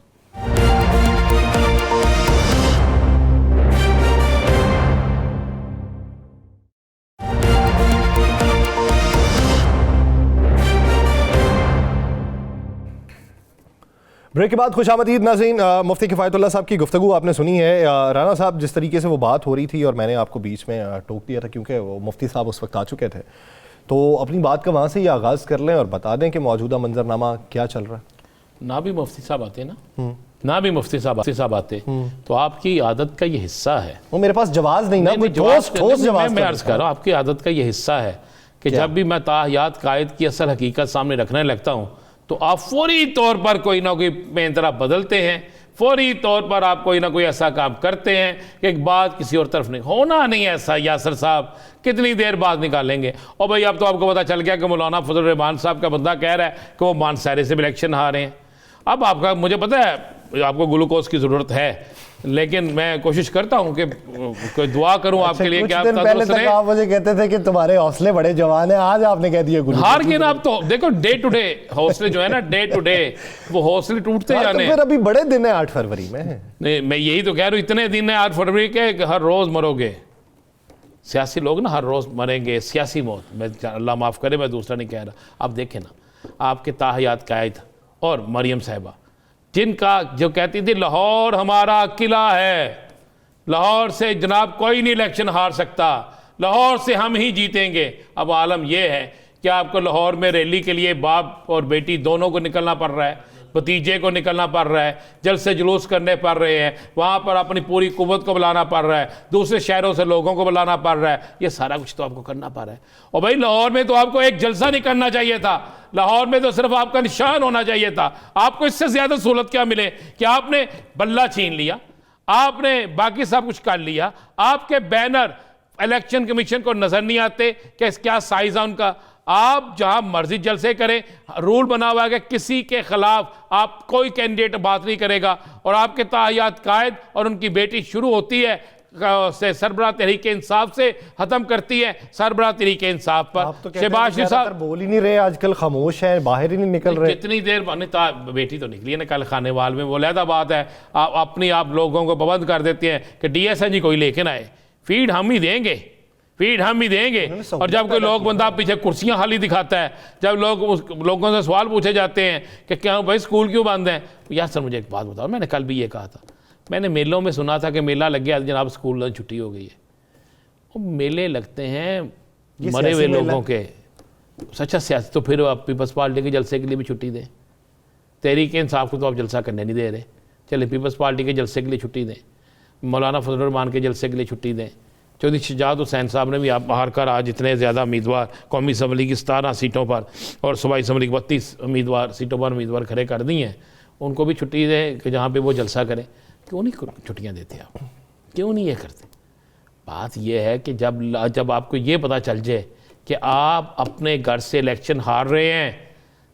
بریک کے بعد خوش آمدید ناظرین۔ مفتی کفایت اللہ صاحب کی گفتگو آپ نے سنی ہے۔ رانا صاحب جس طریقے سے وہ بات ہو رہی تھی اور میں نے آپ کو بیچ میں ٹوک دیا تھا کیونکہ وہ مفتی صاحب اس وقت آ چکے تھے، تو اپنی بات کا وہاں سے یہ آغاز کر لیں اور بتا دیں کہ موجودہ منظرنامہ کیا چل رہا ہے۔ نہ بھی مفتی صاحب آتے نہ بھی مفتی صاحب آتے تو آپ کی عادت کا یہ حصہ ہے، وہ میرے پاس جواز نہیں نا، کوئی ٹھوس جواز میں عرض کر رہا ہوں، آپ کی عادت کا یہ حصہ ہے کہ جب بھی میں طاہیات قائد کی اصل حقیقت سامنے رکھنے لگتا ہوں تو آپ فوری طور پر کوئی نہ کوئی پینترا بدلتے ہیں، فوری طور پر آپ کوئی نہ کوئی ایسا کام کرتے ہیں کہ ایک بات کسی اور طرف نہیں ہونا نہیں ایسا۔ یاسر صاحب کتنی دیر بعد نکالیں گے؟ اور بھائی اب تو آپ کو پتہ چل گیا کہ مولانا فضل الرحمان صاحب کا بندہ کہہ رہا ہے کہ وہ مانسہرے سے بھی الیکشن ہارے ہیں۔ اب آپ کا مجھے پتہ ہے آپ کو گلوکوز کی ضرورت ہے، لیکن میں کوشش کرتا ہوں کہ کوئی دعا کروں آپ کے لیے کہ آپ پہلے تک آپ مجھے کہتے تھے کہ تمہارے حوصلے بڑے جوان ہیں، آج آپ نے کہہ دیا گلوکوز ہار کے نا۔ اب تو دیکھو ڈے ٹو ڈے حوصلے جو ہے نا، ڈے ٹو ڈے وہ حوصلے ٹوٹتے جانے ہیں۔ پھر ابھی بڑے دن ہیں 8 فروری میں۔ نہیں میں یہی تو کہہ رہا ہوں، اتنے دن ہیں 8 فروری کے کہ ہر روز مرو گے۔ سیاسی لوگ نا ہر روز مریں گے، سیاسی موت، میں اللہ معاف کرے میں دوسرا نہیں کہہ رہا۔ اب دیکھیں نا آپ کے طاہیات قائد اور مریم صاحبہ جن کا جو کہتی تھی لاہور ہمارا قلعہ ہے، لاہور سے جناب کوئی نہیں الیکشن ہار سکتا، لاہور سے ہم ہی جیتیں گے۔ اب عالم یہ ہے کہ آپ کو لاہور میں ریلی کے لیے باپ اور بیٹی دونوں کو نکلنا پڑ رہا ہے، بھتیجے کو نکلنا پڑ رہا ہے، جلسے جلوس کرنے پڑ رہے ہیں، وہاں پر اپنی پوری قوت کو بلانا پڑ رہا ہے، دوسرے شہروں سے لوگوں کو بلانا پڑ رہا ہے، یہ سارا کچھ تو آپ کو کرنا پڑ رہا ہے۔ اور بھائی لاہور میں تو آپ کو ایک جلسہ نہیں کرنا چاہیے تھا، لاہور میں تو صرف آپ کا نشان ہونا چاہیے تھا۔ آپ کو اس سے زیادہ سہولت کیا ملے کہ آپ نے بلہ چھین لیا، آپ نے باقی سب کچھ کر لیا, آپ کے بینر الیکشن کمیشن کو نظر نہیں آتے کہ کیا سائز ہے ان کا. آپ جہاں مرضی جلسے کریں, رول بنا ہوا ہے کہ کسی کے خلاف آپ کوئی کینڈیڈیٹ بات نہیں کرے گا, اور آپ کے تاحیات قائد اور ان کی بیٹی شروع ہوتی ہے سربراہ تحریک انصاف سے, ختم کرتی ہے سربراہ تحریک انصاف پر. شہباز شریف صاحب بول ہی نہیں رہے آج کل, خاموش ہیں, باہر ہی نہیں نکل رہے. کتنی دیر بیٹی تو نکلی ہے نا کل خانے وال میں, وہ علیحدہ بات ہے. آپ لوگوں کو پابند کر دیتے ہیں کہ ڈی ایس این جی کوئی لے کے نہ آئے, فیڈ ہم ہی دیں گے, فیڈ ہم ہی دیں گے. اور جب کوئی لوگ بندہ پیچھے کرسیاں خالی دکھاتا ہے, جب لوگوں سے سوال پوچھے جاتے ہیں کہ کیا بھائی اسکول کیوں بند ہیں, یار سر مجھے ایک بات بتاؤ, میں نے کل بھی یہ کہا تھا, میں نے میلوں میں سنا تھا کہ میلہ لگ گیا جناب اسکول چھٹی ہو گئی ہے. وہ میلے لگتے ہیں مرے ہوئے لوگوں کے, سچا سیاسی, تو پھر آپ پیپلز پارٹی کے جلسے کے لیے بھی چھٹی دیں. تحریک انصاف کو تو آپ جلسہ کرنے نہیں دے رہے, چلے پیپلز پارٹی کے جلسے کے لیے چھٹی دیں, مولانا فضل الرحمان کے جلسے کے لیے چھٹی دیں. چودھری شجاعت حسین صاحب نے بھی آپ باہر کر آج اتنے زیادہ امیدوار قومی اسمبلی کی 17 سیٹوں پر اور صوبائی اسمبلی کی 32 سیٹوں پر امیدوار کھڑے کر دی ہیں, ان کو بھی چھٹی دیں کہ جہاں پہ وہ جلسہ کریں. کیوں نہیں چھٹیاں دیتے آپ, کیوں نہیں یہ کرتے؟ بات یہ ہے کہ جب آپ کو یہ پتہ چل جائے کہ آپ اپنے گھر سے الیکشن ہار رہے ہیں,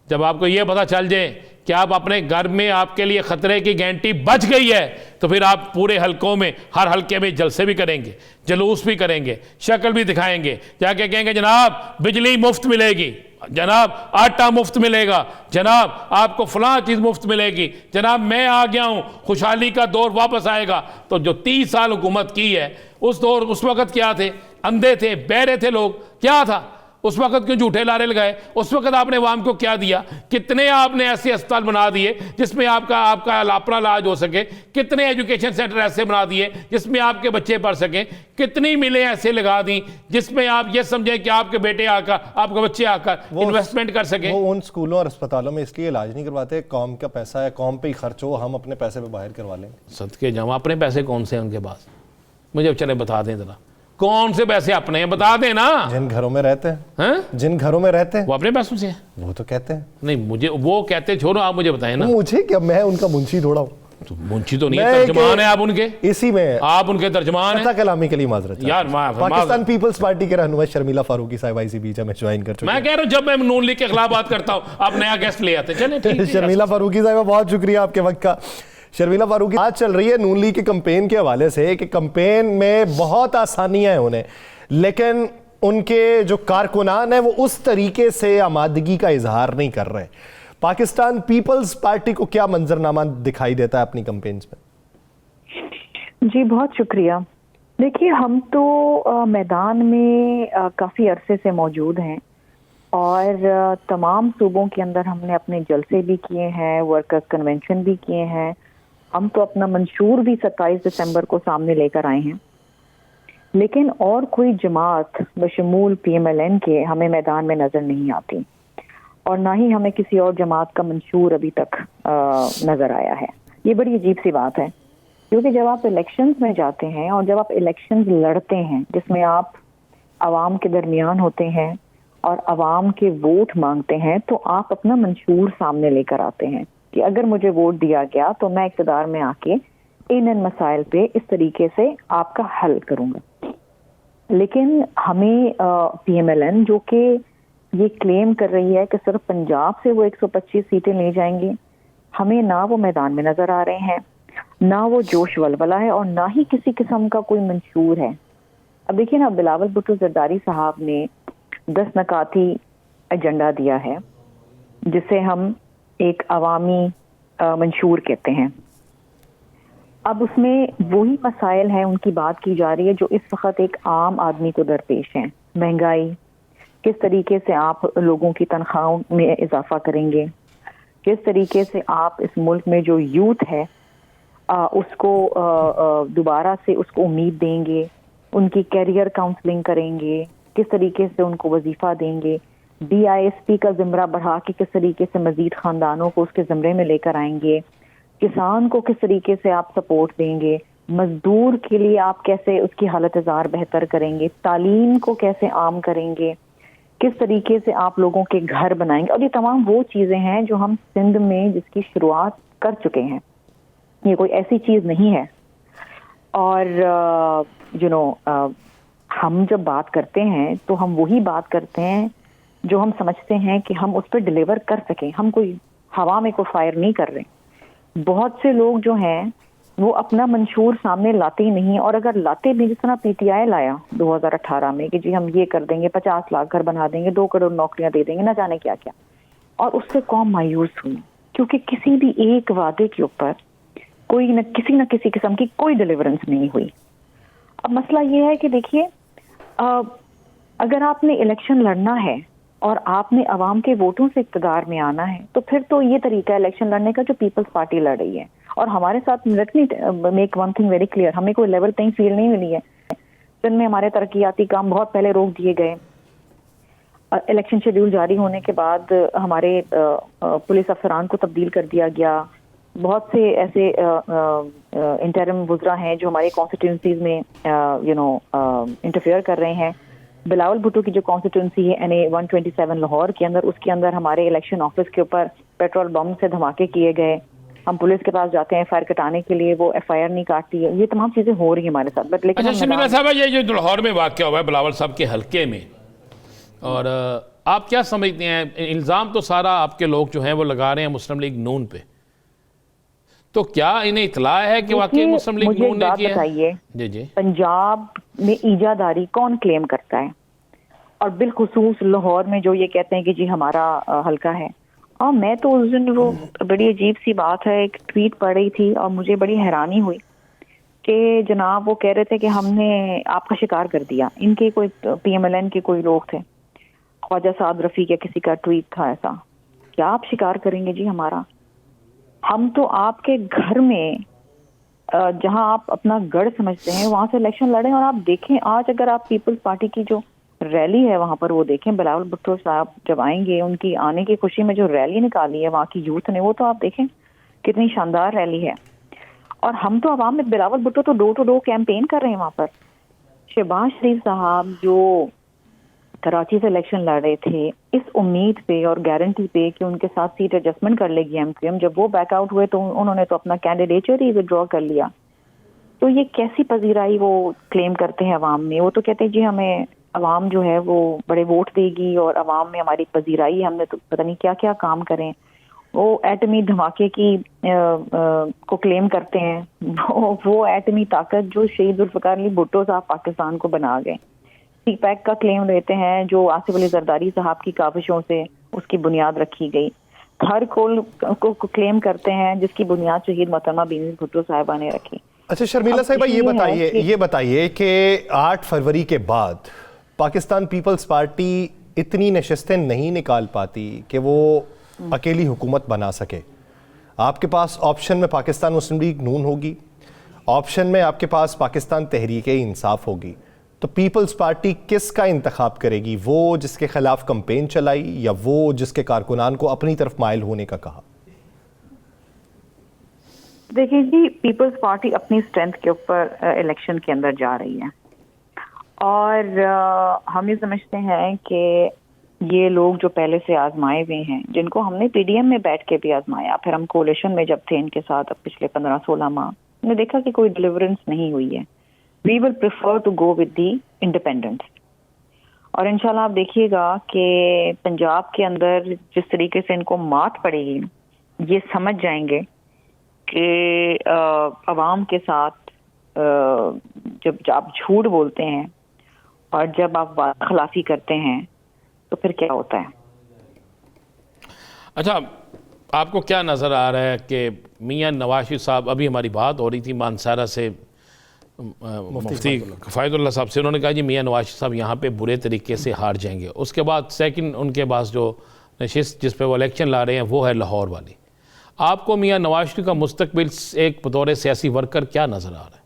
جب آپ کو یہ پتہ چل جائے کہ آپ اپنے گھر میں آپ کے لیے خطرے کی گھنٹی بج گئی ہے, تو پھر آپ پورے حلقوں میں ہر حلقے میں جلسے بھی کریں گے, جلوس بھی کریں گے, شکل بھی دکھائیں گے, جا کے کہیں گے جناب بجلی مفت ملے گی, جناب آٹا مفت ملے گا, جناب آپ کو فلاں چیز مفت ملے گی, جناب میں آ گیا ہوں, خوشحالی کا دور واپس آئے گا. تو جو 30 سال حکومت کی ہے اس وقت کیا تھے؟ اندھے تھے, بہرے تھے لوگ, کیا تھا اس وقت؟ کیوں جھوٹے لارے لگائے؟ اس وقت آپ نے عوام کو کیا دیا؟ کتنے آپ نے ایسے اسپتال بنا دیے جس میں آپ کا اپنا علاج ہو سکے؟ کتنے ایجوکیشن سینٹر ایسے بنا دیے جس میں آپ کے بچے پڑھ سکیں؟ کتنی ملیں ایسے لگا دیں جس میں آپ یہ سمجھیں کہ آپ کے بیٹے آ کر, آپ کے بچے آ کر انویسٹمنٹ کر سکیں؟ وہ ان سکولوں اور اسپتالوں میں اس لیے علاج نہیں کرواتے, قوم کا پیسہ ہے, قوم پہ ہی خرچ ہو, ہم اپنے پیسے پہ باہر کروا لیں. صدقے جاؤں, اپنے پیسے کون سے ہیں ان کے پاس؟ مجھے چلے بتا دیں ذرا, کون سے پیسے اپنے ہیں بتا دیں نا. جن گھروں میں رہتے ہیں, جن گھروں میں رہتے ہیں وہ اپنے پیسوں سے ہیں, وہ تو کہتے ہیں. نہیں مجھے وہ کہتے چھوڑو, آپ مجھے بتائیں نا. مجھے کیا, میں ان کا منشی تھوڑا ہوں. منشی تو نہیں ہے, ترجمان ہے آپ ان کے, اسی میں آپ ان کے ترجمان ہیں. کلامی کے لیے معذرت یار پاکستان پیپلز پارٹی کے رہنما شرمیلا فاروقی صاحب اسی بیچ میں جوائن کر چکے. میں کہہ رہا ہوں جب میں نون لیگ کے خلاف بات کرتا ہوں آپ نیا گیسٹ لے آتے. چلیں شرمیلا فاروقی صاحب بہت شکریہ آپ کے وقت کا. شرمیلا فاروقی, آج چل رہی ہے نون لیگ کے کمپین کے حوالے سے کہ کمپین میں بہت آسانیاں ہیں انہیں, لیکن ان کے جو کارکنان ہیں وہ اس طریقے سے آمادگی کا اظہار نہیں کر رہے. پاکستان پیپلز پارٹی کو کیا منظرنامہ دکھائی دیتا ہے اپنی کمپینز میں؟ جی بہت شکریہ. دیکھیے ہم تو میدان میں کافی عرصے سے موجود ہیں اور تمام صوبوں کے اندر ہم نے اپنے جلسے بھی کیے ہیں, ورکرز کنونشن بھی کیے ہیں. ہم تو اپنا منشور بھی 27 دسمبر کو سامنے لے کر آئے ہیں, لیکن اور کوئی جماعت بشمول پی ایم ایل این کے ہمیں میدان میں نظر نہیں آتی, اور نہ ہی ہمیں کسی اور جماعت کا منشور ابھی تک نظر آیا ہے. یہ بڑی عجیب سی بات ہے, کیونکہ جب آپ الیکشنز میں جاتے ہیں اور جب آپ الیکشنز لڑتے ہیں جس میں آپ عوام کے درمیان ہوتے ہیں اور عوام کے ووٹ مانگتے ہیں, تو آپ اپنا منشور سامنے لے کر آتے ہیں کہ اگر مجھے ووٹ دیا گیا تو میں اقتدار میں آ کے ان مسائل پہ اس طریقے سے آپ کا حل کروں گا. لیکن ہمیں پی ایم ایل این جو کہ یہ کلیم کر رہی ہے کہ صرف پنجاب سے وہ 125 سیٹیں لے جائیں گے, ہمیں نہ وہ میدان میں نظر آ رہے ہیں, نہ وہ جوش ولولہ ہے, اور نہ ہی کسی قسم کا کوئی منشور ہے. اب دیکھیے نا, بلاول بھٹو زرداری صاحب نے 10 نکاتی ایجنڈا دیا ہے جسے ہم ایک عوامی منشور کہتے ہیں. اب اس میں وہی مسائل ہیں, ان کی بات کی جا رہی ہے جو اس وقت ایک عام آدمی کو درپیش ہیں. مہنگائی, کس طریقے سے آپ لوگوں کی تنخواہوں میں اضافہ کریں گے, کس طریقے سے آپ اس ملک میں جو یوتھ ہے اس کو دوبارہ سے اس کو امید دیں گے, ان کی کیریئر کاؤنسلنگ کریں گے, کس طریقے سے ان کو وظیفہ دیں گے, ڈی آئی ایس پی کا زمرہ بڑھا کے کس طریقے سے مزید خاندانوں کو اس کے زمرے میں لے کر آئیں گے, کسان کو کس طریقے سے آپ سپورٹ دیں گے, مزدور کے لیے آپ کیسے اس کی حالت زار بہتر کریں گے, تعلیم کو کیسے عام کریں گے, کس طریقے سے آپ لوگوں کے گھر بنائیں گے. اور یہ تمام وہ چیزیں ہیں جو ہم سندھ میں جس کی شروعات کر چکے ہیں. یہ کوئی ایسی چیز نہیں ہے اور ہم جب بات کرتے ہیں تو ہم وہی بات کرتے ہیں جو ہم سمجھتے ہیں کہ ہم اس پہ ڈیلیور کر سکیں. ہم کوئی ہوا میں کوئی فائر نہیں کر رہے. بہت سے لوگ جو ہیں وہ اپنا منشور سامنے لاتے ہی نہیں, اور اگر لاتے بھی, جس طرح پی ٹی آئی لایا 2018 میں کہ جی ہم یہ کر دیں گے, 50 لاکھ گھر بنا دیں گے, 2 کروڑ نوکریاں دے دیں گے, نہ جانے کیا کیا, اور اس سے قوم مایوس ہوئی کیونکہ کسی بھی ایک وعدے کے اوپر کوئی نہ کسی قسم کی کوئی ڈیلیورنس نہیں ہوئی. اب مسئلہ یہ ہے کہ دیکھیے, اگر آپ نے الیکشن لڑنا ہے اور آپ نے عوام کے ووٹوں سے اقتدار میں آنا ہے تو پھر تو یہ طریقہ ہے الیکشن لڑنے کا جو پیپلز پارٹی لڑ رہی ہے. اور ہمارے ساتھ let me make one thing very clear, ہمیں کوئی لیول پلئنگ فیلڈ نہیں ملی ہے. جن میں ہمارے ترقیاتی کام بہت پہلے روک دیے گئے. الیکشن شیڈیول جاری ہونے کے بعد ہمارے پولیس افسران کو تبدیل کر دیا گیا. بہت سے ایسے انٹرم وزراء ہیں جو ہماری کانسٹیٹوئنسیز میں انٹرفیئر کر رہے ہیں. بلاول بھٹو کی جو کانسٹیٹوئنسی ہے NA 127 لاہور کے اندر, اس کے اندر ہمارے الیکشن آفس کے اوپر پیٹرول بم سے دھماکے کیے گئے. ہم پولیس کے پاس جاتے ہیں FIR کٹانے کے لیے, وہ FIR نہیں کاٹتی ہے. یہ تمام چیزیں ہو رہی ہیں ہمارے ساتھ. بٹ لیکن اچھا شمیلہ صاحبہ, یہ جو لاہور میں واقعہ ہوا ہے بلاول صاحب کے حلقے میں, اور آپ کیا سمجھتے ہیں؟ الزام تو سارا آپ کے لوگ جو ہیں وہ لگا رہے ہیں مسلم لیگ نون پہ, تو کیا انہیں اطلاع ہے کہ واقعی مسلم لیگ نون نے کیا ہے؟ جی جی, پنجاب میں ایجاداری کون کلیم کرتا ہے, اور بالخصوص لاہور میں جو یہ کہتے ہیں کہ جی ہمارا حلقہ ہے. اور میں تو اس دن وہ بڑی عجیب سی بات ہے, ایک ٹویٹ پڑھ رہی تھی اور مجھے بڑی حیرانی ہوئی کہ جناب وہ کہہ رہے تھے کہ ہم نے آپ کا شکار کر دیا. ان کے کوئی PMLN کے کوئی لوگ تھے, خواجہ سعد رفیق یا کسی کا ٹویٹ تھا ایسا. کیا آپ شکار کریں گے جی ہمارا؟ ہم تو آپ کے گھر میں جہاں آپ اپنا گڑھ سمجھتے ہیں وہاں سے الیکشن لڑیں. اور آپ دیکھیں آج اگر آپ پیپلز پارٹی کی جو ریلی ہے وہاں پر وہ دیکھیں, بلاول بھٹو صاحب جب آئیں گے, ان کی آنے کی خوشی میں جو ریلی نکالی ہے وہاں کی یوتھ نے, وہ تو آپ دیکھیں کتنی شاندار ریلی ہے. اور ہم تو عوام میں, بلاول بھٹو تو ڈور ٹو ڈور کیمپین کر رہے ہیں وہاں پر. شہباز شریف صاحب جو کراچی سے الیکشن لڑ رہے تھے اس امید پہ اور گارنٹی پہ کہ ان کے ساتھ سیٹ ایڈجسٹمنٹ کر لے گی MQM, جب وہ بیک آؤٹ ہوئے تو انہوں نے تو اپنا کینڈیڈیچر ہی ودرا کر لیا. تو یہ کیسی پذیرائی وہ کلیم کرتے ہیں عوام میں؟ وہ تو کہتے ہیں جی ہمیں عوام جو ہے وہ بڑے ووٹ دے گی اور عوام میں ہماری پذیرائی, ہم نے تو پتہ نہیں کیا کیا کام کریں. وہ ایٹمی دھماکے کی کو کلیم کرتے ہیں, وہ ایٹمی طاقت جو شہید ذوالفقار علی بھٹو صاحب پاکستان کو بنا گئے. سی پیک کا کلیم لیتے ہیں جو آصف علی زرداری صاحب کی کاوشوں سے اس کی بنیاد رکھی گئی. ہر کول کو کلیم کرتے ہیں جس کی بنیاد شہید محترمہ بینظیر بھٹو صاحبہ نے رکھی. اچھا شرمیلا صاحبہ, یہ بتائیے کہ 8 فروری کے بعد پاکستان پیپلز پارٹی اتنی نشستیں نہیں نکال پاتی کہ وہ اکیلی حکومت بنا سکے. آپ کے پاس آپشن میں پاکستان مسلم لیگ نون ہوگی, آپشن میں آپ کے پاس پاکستان تحریک انصاف ہوگی, تو پیپلز پارٹی کس کا انتخاب کرے گی؟ وہ جس کے خلاف کمپین چلائی یا وہ جس کے کارکنان کو اپنی طرف مائل ہونے کا کہا؟ دیکھیں جی, پیپلز پارٹی اپنی اسٹرینتھ کے اوپر الیکشن کے اندر جا رہی ہے, اور ہم یہ سمجھتے ہیں کہ یہ لوگ جو پہلے سے آزمائے ہوئے ہیں, جن کو ہم نے PDM میں بیٹھ کے بھی آزمایا, پھر ہم کولیشن میں جب تھے ان کے ساتھ اب پچھلے 15-16 ماہ, ہم نے دیکھا کہ کوئی ڈیلیورنس نہیں ہوئی ہے. We will prefer to go with the independents. اور انشاءاللہ آپ دیکھیے گا کہ پنجاب کے اندر جس طریقے سے ان کو مات پڑے گی, یہ سمجھ جائیں گے کہ عوام کے ساتھ جب آپ جھوٹ بولتے ہیں اور جب آپ وعدہ خلافی کرتے ہیں تو پھر کیا ہوتا ہے. اچھا, آپ کو کیا نظر آ رہا ہے کہ میاں نواز شریف صاحب, ابھی ہماری بات ہو رہی تھی مانسارا سے مفتی فائد اللہ صاحب سے, انہوں نے کہا جی میاں نواز شریف صاحب یہاں پہ برے طریقے سے ہار جائیں گے. اس کے بعد سیکنڈ ان کے پاس جو نشست جس پہ وہ الیکشن لا رہے ہیں وہ ہے لاہور والی. آپ کو میاں نواز شریف کا مستقبل ایک بطور سیاسی ورکر کیا نظر آ رہا ہے؟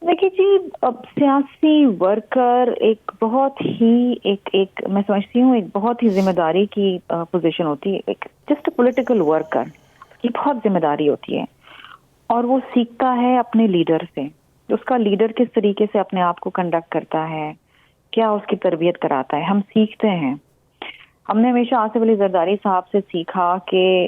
دیکھیے جی, اب سیاسی ورکر ایک بہت ہی ایک میں سمجھتی ہوں ایک بہت ہی ذمہ داری کی پوزیشن ہوتی ہے. ایک جسٹ پولیٹیکل ورکر کی بہت ذمہ داری ہوتی ہے, اور وہ سیکھتا ہے اپنے لیڈر سے. اس کا لیڈر کس طریقے سے اپنے آپ کو کنڈکٹ کرتا ہے, کیا اس کی تربیت کراتا ہے, ہم سیکھتے ہیں. ہم نے ہمیشہ آصف علی زرداری صاحب سے سیکھا کہ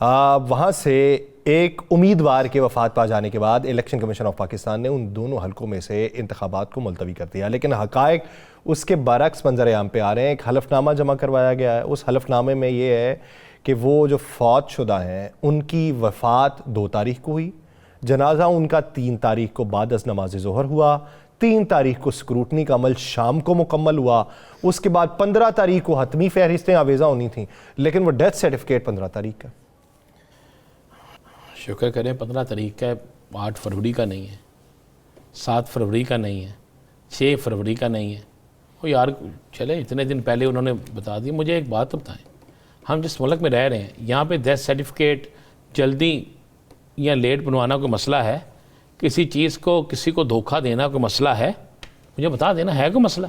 وہاں سے ایک امیدوار کے وفات پا جانے کے بعد الیکشن کمیشن آف پاکستان نے ان دونوں حلقوں میں سے انتخابات کو ملتوی کر دیا، لیکن حقائق اس کے برعکس منظر عام پہ آ رہے ہیں۔ ایک حلف نامہ جمع کروایا گیا ہے، اس حلف نامے میں یہ ہے کہ وہ جو فوت شدہ ہیں ان کی وفات 2 تاریخ کو ہوئی، جنازہ ان کا 3 تاریخ کو بعد از نماز ظہر ہوا، 3 تاریخ کو اسکروٹنی کا عمل شام کو مکمل ہوا، اس کے بعد 15 تاریخ کو حتمی فہرستیں آویزہ ہونی تھیں، لیکن وہ ڈیتھ سرٹیفکیٹ 15 تاریخ کا۔ شکر کریں 15 تاریخ کا 8 فروری کا نہیں ہے، 7 فروری کا نہیں ہے، 6 فروری کا نہیں ہے۔ وہ یار چلے اتنے دن پہلے انہوں نے بتا دی۔ مجھے ایک بات بتائیں، ہم جس ملک میں رہ رہے ہیں یہاں پہ ڈیتھ سرٹیفکیٹ جلدی یا لیٹ بنوانا کوئی مسئلہ ہے؟ کسی چیز کو کسی کو دھوکہ دینا کوئی مسئلہ ہے؟ مجھے بتا دینا ہے کوئی مسئلہ؟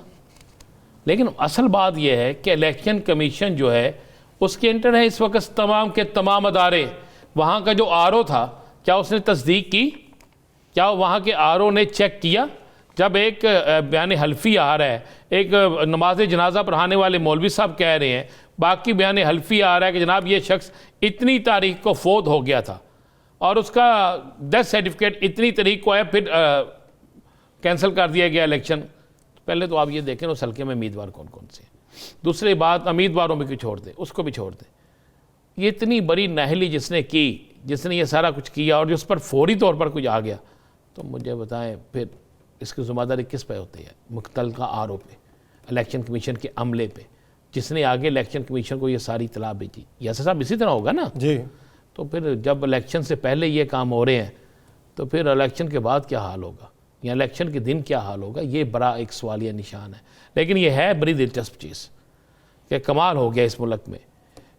لیکن اصل بات یہ ہے کہ الیکشن کمیشن جو ہے اس کے انٹر ہے اس وقت تمام کے تمام ادارے۔ وہاں کا جو RO تھا کیا اس نے تصدیق کی؟ کیا وہاں کے RO نے چیک کیا؟ جب ایک بیان حلفی آ رہا ہے، ایک نماز جنازہ پڑھانے والے مولوی صاحب کہہ رہے ہیں، باقی بیان حلفی آ رہا ہے کہ جناب یہ شخص اتنی تاریخ کو فوت ہو گیا تھا اور اس کا ڈیتھ سرٹیفکیٹ اتنی تاریخ کو ہے، پھر کینسل کر دیا گیا الیکشن۔ پہلے تو آپ یہ دیکھیں اس حلقے میں امیدوار کون کون سے ہیں۔ دوسری بات، امیدواروں میں کیوں چھوڑ دیں، اس کو بھی چھوڑ دیں۔ یہ اتنی بڑی نااہلی جس نے کی، جس نے یہ سارا کچھ کیا اور جس پر فوری طور پر کچھ آ گیا، تو مجھے بتائیں پھر اس کی ذمہ داری کس پہ ہوتی ہے؟ متعلقہ RO پہ، الیکشن کمیشن کے عملے پہ، جس نے آگے الیکشن کمیشن کو یہ ساری اطلاع بھیجی۔ یاسر صاحب اسی طرح ہوگا نا؟ جی۔ تو پھر جب الیکشن سے پہلے یہ کام ہو رہے ہیں تو پھر الیکشن کے بعد کیا حال ہوگا، یا الیکشن کے دن کیا حال ہوگا؟ یہ بڑا ایک سوالیہ نشان ہے۔ لیکن یہ ہے بڑی دلچسپ چیز کہ کمال ہو گیا اس ملک میں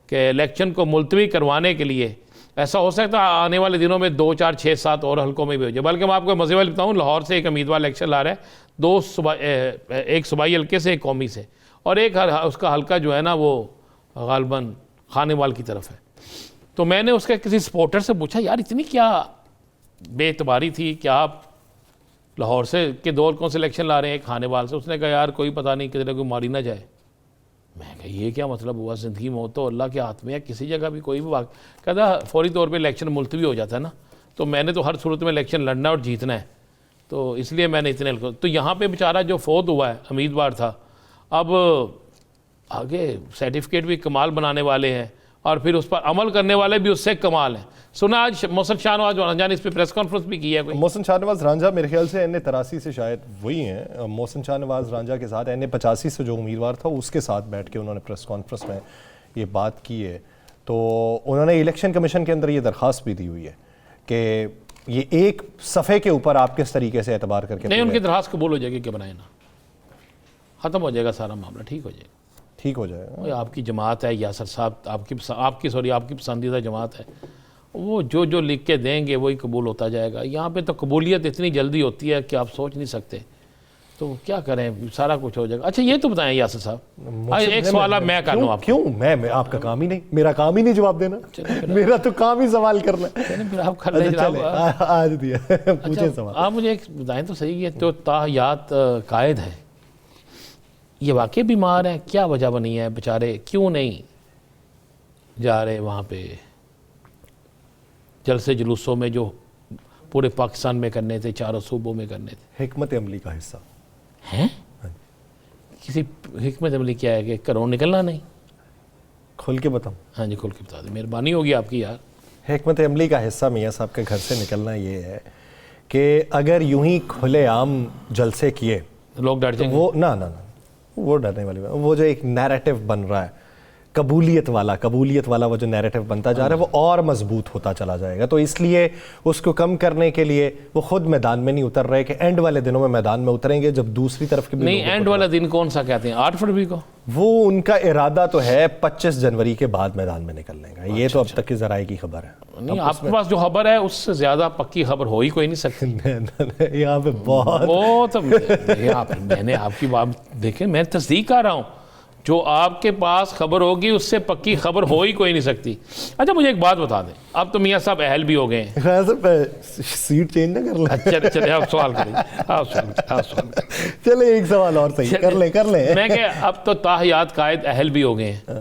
کہ الیکشن کو ملتوی کروانے کے لیے ایسا ہو سکتا ہے آنے والے دنوں میں 2 4 6 7 اور حلقوں میں بھی ہو جائے۔ بلکہ میں آپ کو مزے والی بتاؤں، لاہور سے ایک امیدوار الیکشن لا رہا ہے، ایک صوبائی حلقے سے، ایک قومی سے، اور ایک اس کا حلقہ جو ہے نا وہ غالباً خانیوال کی طرف ہے۔ تو میں نے اس کے کسی سپورٹر سے پوچھا، یار اتنی کیا بے اعتباری تھی کہ آپ لاہور سے کے 2 کون سے الیکشن لا رہے ہیں، ایک خانیوال سے؟ اس نے کہا یار کوئی پتہ نہیں کدھر کوئی ماری نہ جائے۔ میں کہا یہ کیا مطلب ہوا؟ زندگی موت تو اللہ کے ہاتھ میں ہے، کسی جگہ بھی کوئی بھی واقع کہتا فوری طور پہ الیکشن ملتوی ہو جاتا ہے نا، تو میں نے تو ہر صورت میں الیکشن لڑنا اور جیتنا ہے، تو اس لیے میں نے اتنے تو یہاں پہ بیچارہ جو فوت ہوا ہے امیدوار تھا، اب آگے سرٹیفکیٹ بھی کمال بنانے والے ہیں اور پھر اس پر عمل کرنے والے بھی اس سے کمال ہیں۔ سنا آج محسن شاہ نواز رانجھا نے اس پہ پریس کانفرنس بھی کی ہے کوئی؟ محسن شاہ نواز رانجھا میرے خیال سے NA83 سے شاید وہی ہیں، محسن شاہ نواز رانجھا کے ساتھ NA85 سے جو امیدوار تھا اس کے ساتھ بیٹھ کے انہوں نے پریس کانفرنس میں یہ بات کی ہے۔ تو انہوں نے الیکشن کمیشن کے اندر یہ درخواست بھی دی ہوئی ہے کہ یہ ایک صفحے کے اوپر آپ کس طریقے سے اعتبار کر کے نہیں، ان کی درخواست قبول ہو جائے گی کہ بنائے نا، ختم ہو جائے گا سارا معاملہ، ٹھیک ہو جائے گا، ٹھیک ہو جائے گا۔ آپ کی جماعت ہے یاسر صاحب، آپ کی پسندیدہ جماعت ہے، وہ جو لکھ کے دیں گے وہی قبول ہوتا جائے گا۔ یہاں پہ تو قبولیت اتنی جلدی ہوتی ہے کہ آپ سوچ نہیں سکتے، تو کیا کریں، سارا کچھ ہو جائے گا۔ اچھا یہ تو بتائیں یاسر صاحب، ایک سوال میں کر لوں آپ، کیوں میں آپ کا کام ہی نہیں، میرا کام ہی نہیں جواب دینا، میرا تو کام ہی سوال کرنا ہے۔ پھر آپ کر لیں جناب، آج دیا پوچھیں سوال۔ آپ مجھے ایک بتائیں تو صحیح، یہ تو تاحیات قائد ہے، یہ واقعی بیمار ہیں؟ کیا وجہ بنی ہے بیچارے، کیوں نہیں جا رہے وہاں پہ جلسے جلوسوں میں جو پورے پاکستان میں کرنے تھے، 4 صوبوں میں کرنے تھے؟ حکمت عملی کا حصہ ہیں؟ کسی حکمت عملی کیا ہے کہ گھروں نکلنا نہیں؟ کھل کے بتاؤں؟ ہاں جی کھل کے بتا دیں، مہربانی ہوگی آپ کی یار۔ حکمت عملی کا حصہ میاں صاحب کے گھر سے نکلنا یہ ہے کہ اگر یوں ہی کھلے عام جلسے کیے لوگ ڈر جائیں گے۔ وہ نہ وہ ڈرنے والی بات، وہ جو ایک نیریٹو بن رہا ہے قبولیت والا وہ جو نیریٹو بنتا جا رہا ہے وہ اور مضبوط ہوتا چلا جائے گا، تو اس لیے اس کو کم کرنے کے لیے وہ خود میدان میں نہیں اتر رہے کہ اینڈ والے دنوں میں میدان میں اتریں گے جب دوسری طرف کے بھی نہیں، اینڈ والا دن کون سا کہتے ہیں؟ 8 فروری کو؟ وہ ان کا ارادہ تو ہے 25 جنوری کے بعد میدان میں نکلنے کا، یہ تو اب تک کی ذرائع کی خبر ہے۔ نہیں، آپ کے پاس جو خبر ہے اس سے زیادہ پکی خبر ہو ہی کوئی نہیں سکتی یہاں پہ بہت وہ تو میں نے آپ کی بات دیکھیں، میں تصدیق کر رہا ہوں، جو آپ کے پاس خبر ہوگی اس سے پکی خبر ہو ہی کوئی نہیں سکتی۔ اچھا مجھے ایک بات بتا دیں، اب تو میاں صاحب اہل بھی ہو گئے ہیں، سیٹ چینج نہ کر لیں۔ اچھا چلے آپ سوال کریں، آپ سوال چلے ایک سوال اور صحیح کر لیں۔ میں کہ اب تو تاحیات قائد اہل بھی ہو گئے ہیں،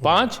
5,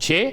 6,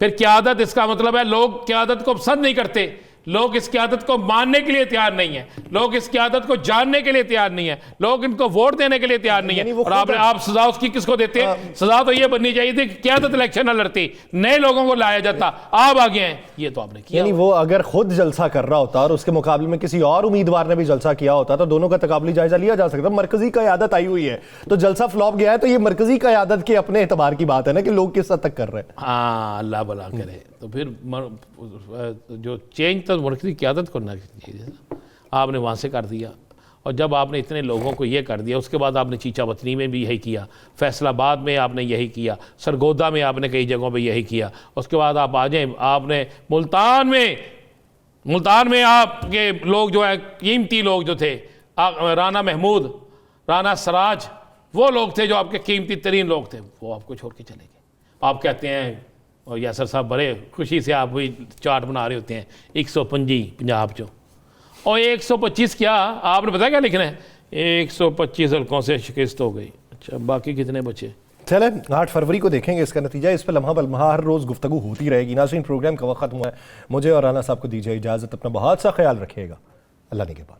پھر قیادت اس کا مطلب ہے لوگ قیادت کو پسند نہیں کرتے، لوگ اس قیادت کو ماننے کے لیے تیار نہیں ہیں، لوگ اس قیادت کو جاننے کے لیے تیار نہیں ہیں، لوگ ان کو ووٹ دینے کے لیے تیار نہیں ہیں۔ اور آپ سزا اس کی کس کو دیتے؟ سزا تو یہ بننی چاہیے تھی کہ قیادت الیکشن نہ لڑتی، نئے لوگوں کو لایا جاتا، آپ آگے ہیں، یہ تو آپ نے کیا۔ یعنی وہ اگر خود جلسہ کر رہا ہوتا اور اس کے مقابلے میں کسی اور امیدوار نے بھی جلسہ کیا ہوتا تو دونوں کا تقابلی جائزہ لیا جا سکتا۔ مرکزی قیادت آئی ہوئی ہے تو جلسہ فلاپ گیا ہے، تو یہ مرکزی قیادت کے اپنے اعتبار کی بات ہے نا کہ لوگ کس حد تک کر رہے ہیں۔ ہاں اللہ بھلا کرے۔ تو پھر جو چینج تھا مرکزی قیادت کرنا چاہیے، آپ نے وہاں سے کر دیا، اور جب آپ نے اتنے لوگوں کو یہ کر دیا، اس کے بعد آپ نے چیچا وطنی میں بھی یہی کیا، فیصل آباد میں آپ نے یہی کیا، سرگودا میں آپ نے کئی جگہوں پہ یہی کیا، اس کے بعد آپ آ جائیں، آپ نے ملتان میں آپ کے لوگ جو ہے قیمتی لوگ جو تھے، رانا محمود، رانا سراج، وہ لوگ تھے جو آپ کے قیمتی ترین لوگ تھے، وہ آپ کو چھوڑ کے چلے گئے۔ آپ کہتے ہیں، اور یاسر صاحب بڑے خوشی سے آپ وہی چارٹ بنا رہے ہوتے ہیں 125 پنجاب چو، اور 125 کیا آپ نے پتا کیا لکھنا ہے؟ 125 حلقوں سے شکست ہو گئی۔ اچھا باقی کتنے بچے؟ چلیں 8 فروری کو دیکھیں گے اس کا نتیجہ، اس پہ لمحہ بلمحہ ہر روز گفتگو ہوتی رہے گی۔ ناظرین پروگرام کا وقت ختم ہوا ہے، مجھے اور رانا صاحب کو دیجیے اجازت، اپنا بہت سا خیال رکھیے گا، اللہ نگہبان۔